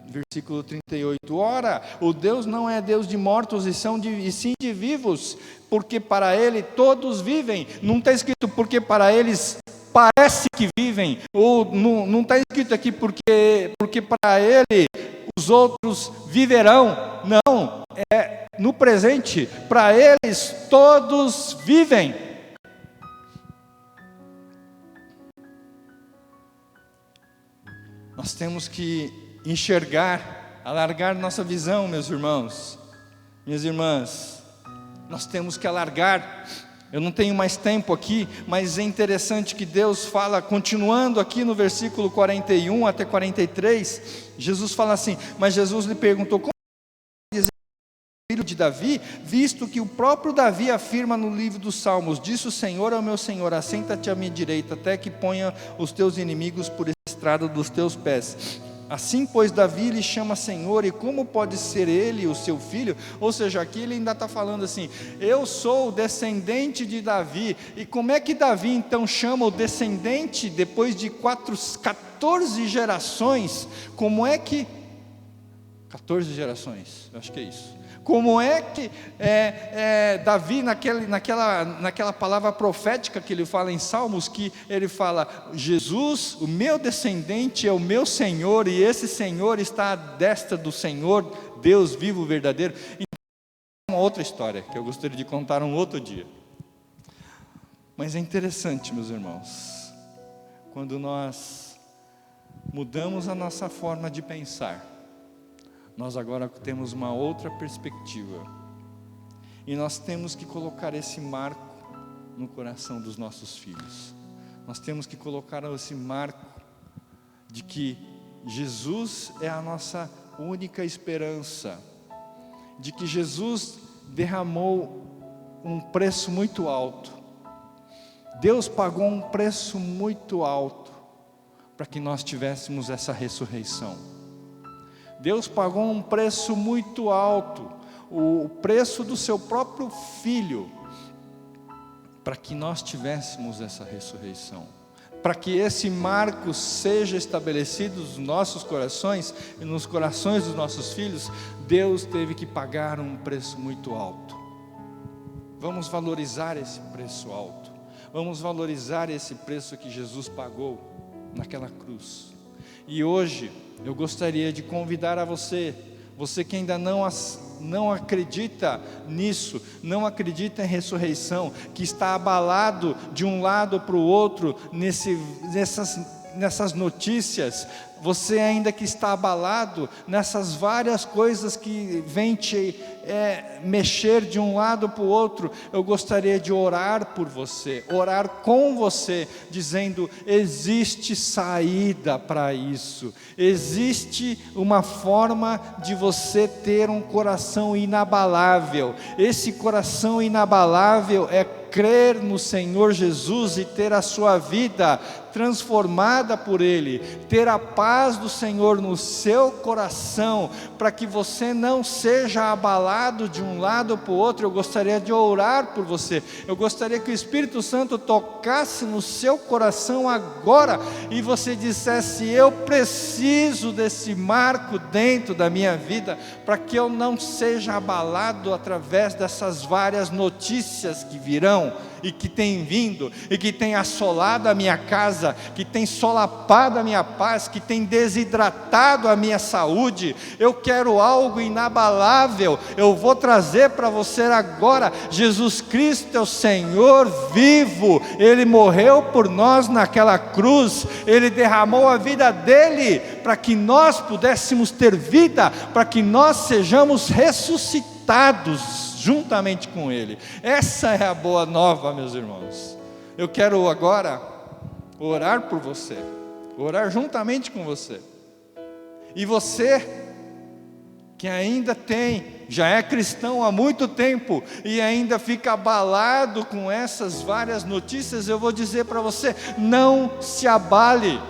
versículo 38. Ora, o Deus não é Deus de mortos e sim de vivos, porque para Ele todos vivem. Não está escrito porque para eles parece que vivem, ou não está escrito aqui porque para Ele os outros viverão. Não, é no presente, para eles todos vivem. Nós temos que enxergar, alargar nossa visão, meus irmãos, minhas irmãs. Nós temos que alargar. Eu não tenho mais tempo aqui, mas é interessante que Deus fala, continuando aqui no versículo 41 até 43, Jesus fala assim, mas Jesus lhe perguntou, como dizer filho de Davi, visto que o próprio Davi afirma no livro dos Salmos, disse o Senhor ao meu Senhor, assenta-te à minha direita, até que ponha os teus inimigos por estrada dos teus pés. Assim, pois, Davi lhe chama Senhor, e como pode ser ele o seu filho? Ou seja, aqui ele ainda está falando assim, eu sou o descendente de Davi. E como é que Davi então chama o descendente, depois de 14 gerações, como é que... 14 gerações, eu acho que é isso. Como é que Davi, naquela palavra profética que ele fala em Salmos, que ele fala, Jesus, o meu descendente é o meu Senhor, e esse Senhor está à destra do Senhor, Deus vivo, verdadeiro. Então, é uma outra história, que eu gostaria de contar um outro dia. Mas é interessante, meus irmãos, quando nós mudamos a nossa forma de pensar, nós agora temos uma outra perspectiva, e nós temos que colocar esse marco no coração dos nossos filhos. Nós temos que colocar esse marco de que Jesus é a nossa única esperança, de que Jesus derramou um preço muito alto. Deus pagou um preço muito alto para que nós tivéssemos essa ressurreição. Deus pagou um preço muito alto, o preço do seu próprio Filho, para que nós tivéssemos essa ressurreição. para que esse marco seja estabelecido nos nossos corações e nos corações dos nossos filhos, Deus teve que pagar um preço muito alto. Vamos valorizar esse preço alto. Vamos valorizar esse preço que Jesus pagou naquela cruz. E hoje eu gostaria de convidar a você que ainda não acredita nisso, não acredita em ressurreição, que está abalado de um lado para o outro nessas notícias, você ainda que está abalado nessas várias coisas que vêm te mexer de um lado para o outro, eu gostaria de orar por você, orar com você, dizendo: existe saída para isso, existe uma forma de você ter um coração inabalável. Esse coração inabalável é crer no Senhor Jesus e ter a sua vida transformada por Ele, ter a paz do Senhor no seu coração, para que você não seja abalado de um lado para o outro. Eu gostaria de orar por você, eu gostaria que o Espírito Santo tocasse no seu coração agora, e você dissesse: eu preciso desse marco dentro da minha vida, para que eu não seja abalado através dessas várias notícias que virão, e que tem vindo, e que tem assolado a minha casa, que tem solapado a minha paz, que tem desidratado a minha saúde. Eu quero algo inabalável. Eu vou trazer para você agora: Jesus Cristo é o Senhor vivo, Ele morreu por nós naquela cruz, Ele derramou a vida dEle, para que nós pudéssemos ter vida, para que nós sejamos ressuscitados juntamente com Ele. Essa é a boa nova, meus irmãos. Eu quero agora orar por você, orar juntamente com você. E você que ainda já é cristão há muito tempo e ainda fica abalado com essas várias notícias, eu vou dizer para você: não se abale.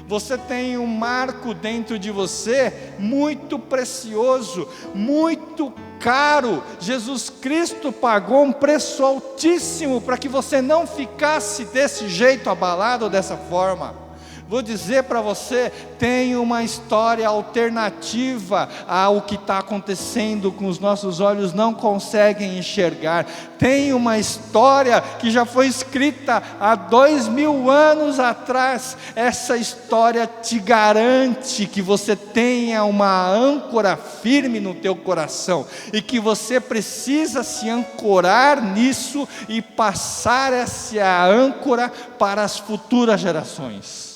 Você tem um marco dentro de você muito precioso, muito caro. Jesus Cristo pagou um preço altíssimo para que você não ficasse desse jeito, abalado dessa forma. Vou dizer para você: tem uma história alternativa ao que está acontecendo, com os nossos olhos não conseguem enxergar. Tem uma história que já foi escrita há 2000 anos atrás. Essa história te garante que você tenha uma âncora firme no teu coração, e que você precisa se ancorar nisso e passar essa âncora para as futuras gerações.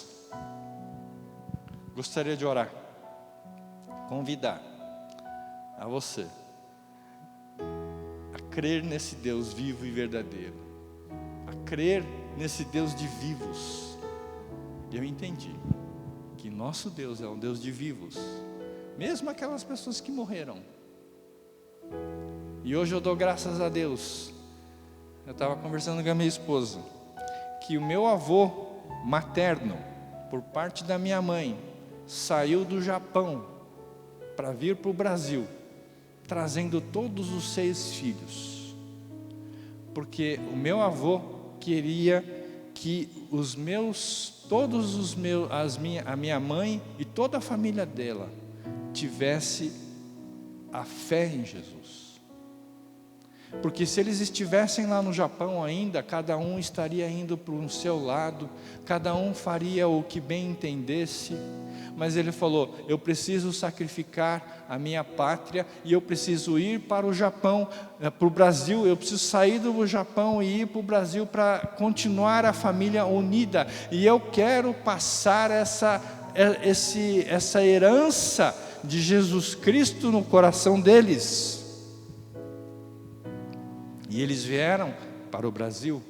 Gostaria de orar, convidar a você a crer nesse Deus vivo e verdadeiro, a crer nesse Deus de vivos. Eu entendi que nosso Deus é um Deus de vivos, mesmo aquelas pessoas que morreram. E hoje eu dou graças a Deus. Eu estava conversando com a minha esposa, que o meu avô materno, por parte da minha mãe, saiu do Japão para vir para o Brasil, trazendo todos os 6 filhos, porque o meu avô queria que a minha mãe e toda a família dela tivesse a fé em Jesus. Porque se eles estivessem lá no Japão ainda, cada um estaria indo para o seu lado, cada um faria o que bem entendesse. Mas ele falou: eu preciso sacrificar a minha pátria, e eu preciso ir para o Japão, para o Brasil. Eu preciso sair do Japão e ir para o Brasil para continuar a família unida. E eu quero passar essa herança de Jesus Cristo no coração deles. E eles vieram para o Brasil,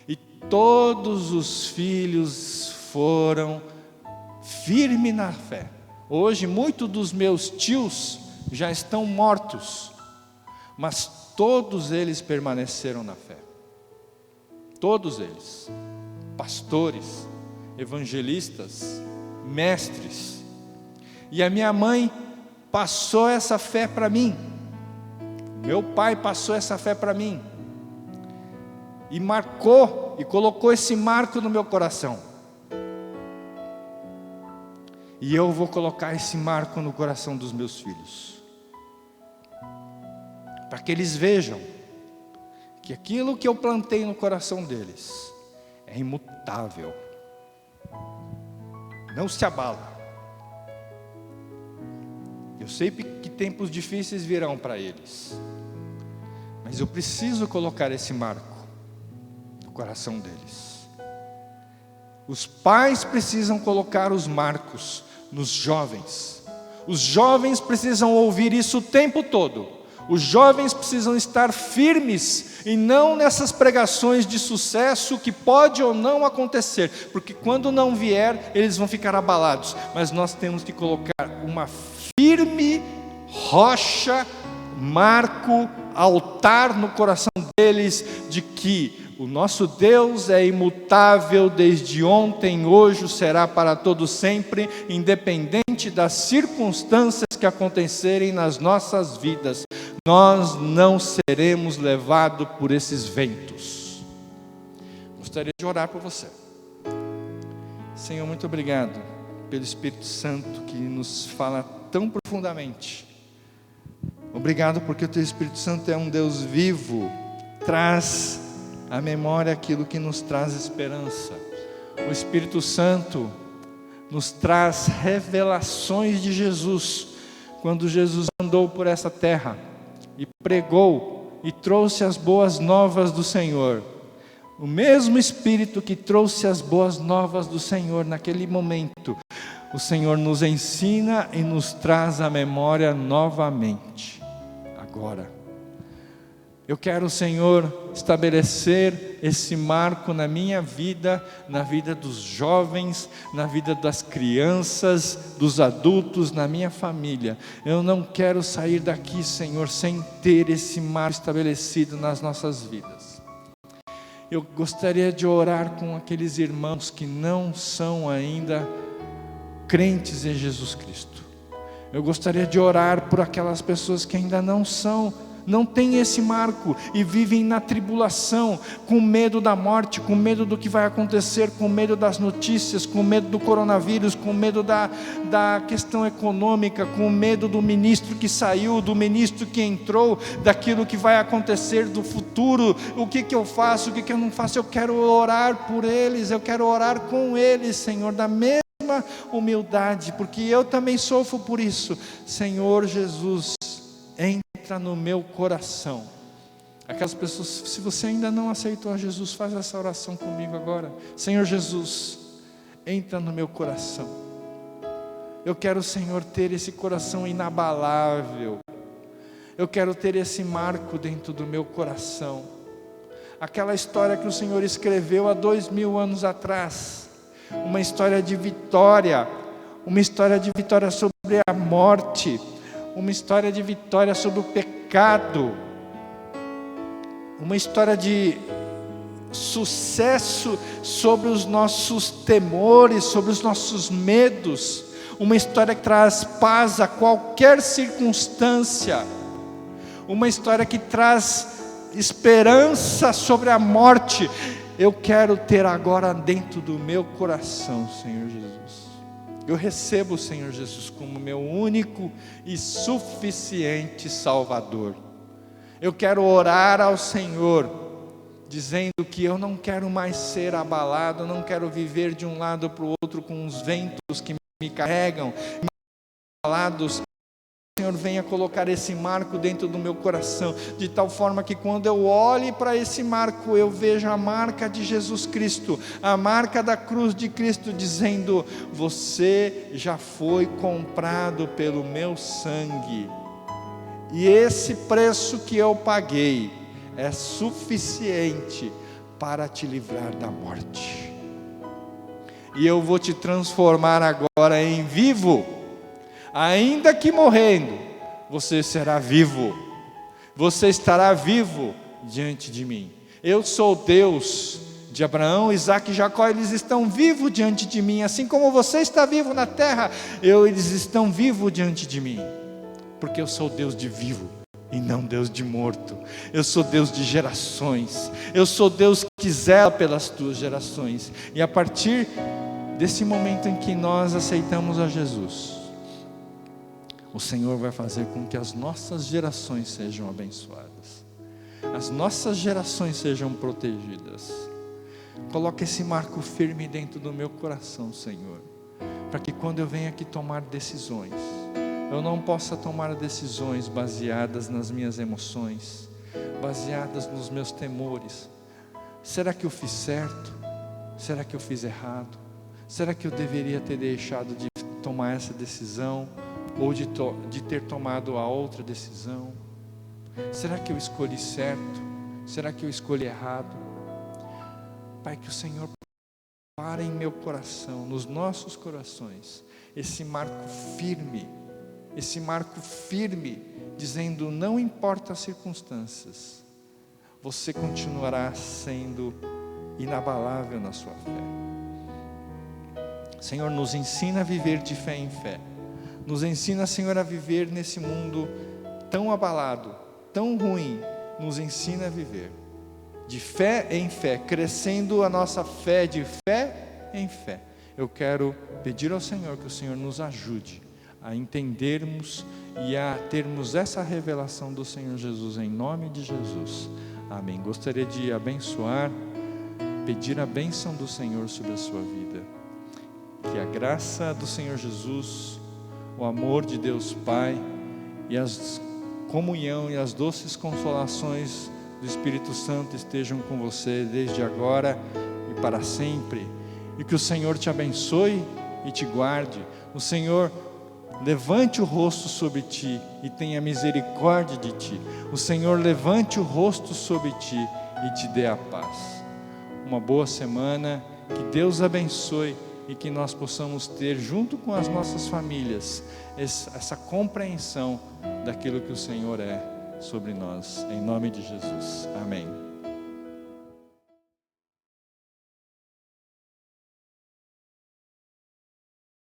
e todos os filhos foram firmes na fé. Hoje muitos dos meus tios já estão mortos, mas todos eles permaneceram na fé. Todos eles, pastores, evangelistas, mestres. E a minha mãe passou essa fé para mim. Meu pai passou essa fé para mim, e marcou e colocou esse marco no meu coração. E eu vou colocar esse marco no coração dos meus filhos, para que eles vejam que aquilo que eu plantei no coração deles é imutável, não se abala. Eu sei que tempos difíceis virão para eles, mas eu preciso colocar esse marco no coração deles. Os pais precisam colocar os marcos nos jovens. Os jovens precisam ouvir isso o tempo todo. Os jovens precisam estar firmes e não nessas pregações de sucesso que pode ou não acontecer, porque quando não vier, eles vão ficar abalados. Mas nós temos que colocar uma firme rocha, marco, altar no coração deles, de que o nosso Deus é imutável desde ontem, hoje, será para todo sempre, independente das circunstâncias que acontecerem nas nossas vidas. Nós não seremos levados por esses ventos. Gostaria de orar por você. Senhor, muito obrigado pelo Espírito Santo que nos fala tão profundamente. Obrigado porque o Teu Espírito Santo é um Deus vivo, traz à memória aquilo que nos traz esperança. O Espírito Santo nos traz revelações de Jesus, quando Jesus andou por essa terra e pregou e trouxe as boas novas do Senhor. O mesmo Espírito que trouxe as boas novas do Senhor naquele momento, o Senhor nos ensina e nos traz à memória novamente, agora. Eu quero, Senhor, estabelecer esse marco na minha vida, na vida dos jovens, na vida das crianças, dos adultos, na minha família. Eu não quero sair daqui, Senhor, sem ter esse marco estabelecido nas nossas vidas. Eu gostaria de orar com aqueles irmãos que não são ainda crentes em Jesus Cristo. Eu gostaria de orar por aquelas pessoas que ainda não têm esse marco e vivem na tribulação, com medo da morte, com medo do que vai acontecer, com medo das notícias, com medo do coronavírus, com medo da questão econômica, com medo do ministro que saiu, do ministro que entrou, daquilo que vai acontecer do futuro. O que eu faço, o que eu não faço? Eu quero orar por eles, eu quero orar com eles, Senhor, da mesma humildade, porque eu também sofro por isso. Senhor Jesus, entra no meu coração. Aquelas pessoas, se você ainda não aceitou a Jesus, faz essa oração comigo agora. Senhor Jesus, entra no meu coração. Eu quero, Senhor, ter esse coração inabalável. Eu quero ter esse marco dentro do meu coração. Aquela história que o Senhor escreveu há 2000 anos atrás, uma história de vitória, sobre a morte, uma história de vitória sobre o pecado, uma história de sucesso sobre os nossos temores, sobre os nossos medos, uma história que traz paz a qualquer circunstância, uma história que traz esperança sobre a morte. Eu quero ter agora dentro do meu coração, Senhor Jesus. Eu recebo o Senhor Jesus como meu único e suficiente Salvador. Eu quero orar ao Senhor, dizendo que eu não quero mais ser abalado, eu não quero viver de um lado para o outro com os ventos que me carregam, abalados. O Senhor venha colocar esse marco dentro do meu coração, de tal forma que quando eu olhe para esse marco, eu veja a marca de Jesus Cristo, a marca da cruz de Cristo, dizendo: você já foi comprado pelo meu sangue, e esse preço que eu paguei é suficiente para te livrar da morte, e eu vou te transformar agora em vivo. Ainda que morrendo, você será vivo, você estará vivo diante de mim. Eu sou Deus de Abraão, Isaque e Jacó, eles estão vivos diante de mim, assim como você está vivo na terra, eles estão vivos diante de mim, porque eu sou Deus de vivo, e não Deus de morto. Eu sou Deus de gerações. Eu sou Deus que zela pelas tuas gerações. E a partir desse momento em que nós aceitamos a Jesus, o Senhor vai fazer com que as nossas gerações sejam abençoadas, as nossas gerações sejam protegidas. Coloque esse marco firme dentro do meu coração, Senhor, para que quando eu venha aqui tomar decisões, eu não possa tomar decisões baseadas nas minhas emoções, baseadas nos meus temores. Será que eu fiz certo? Será que eu fiz errado? Será que eu deveria ter deixado de tomar essa decisão? Ou de ter tomado a outra decisão? Será que eu escolhi certo? Será que eu escolhi errado? Pai, que o Senhor para em meu coração, nos nossos corações, esse marco firme, dizendo: não importa as circunstâncias, você continuará sendo inabalável na sua fé. Senhor, nos ensina a viver de fé em fé. Nos ensina, Senhor, a viver nesse mundo tão abalado, tão ruim. Nos ensina a viver de fé em fé, crescendo a nossa fé de fé em fé. Eu quero pedir ao Senhor que o Senhor nos ajude a entendermos e a termos essa revelação do Senhor Jesus, em nome de Jesus. Amém. Gostaria de abençoar, pedir a bênção do Senhor sobre a sua vida. Que a graça do Senhor Jesus, o amor de Deus Pai e a comunhão e as doces consolações do Espírito Santo estejam com você desde agora e para sempre. E que o Senhor te abençoe e te guarde. O Senhor levante o rosto sobre ti e tenha misericórdia de ti. O Senhor levante o rosto sobre ti e te dê a paz. Uma boa semana, que Deus abençoe e que nós possamos ter, junto com as nossas famílias, essa compreensão daquilo que o Senhor é sobre nós, em nome de Jesus. Amém.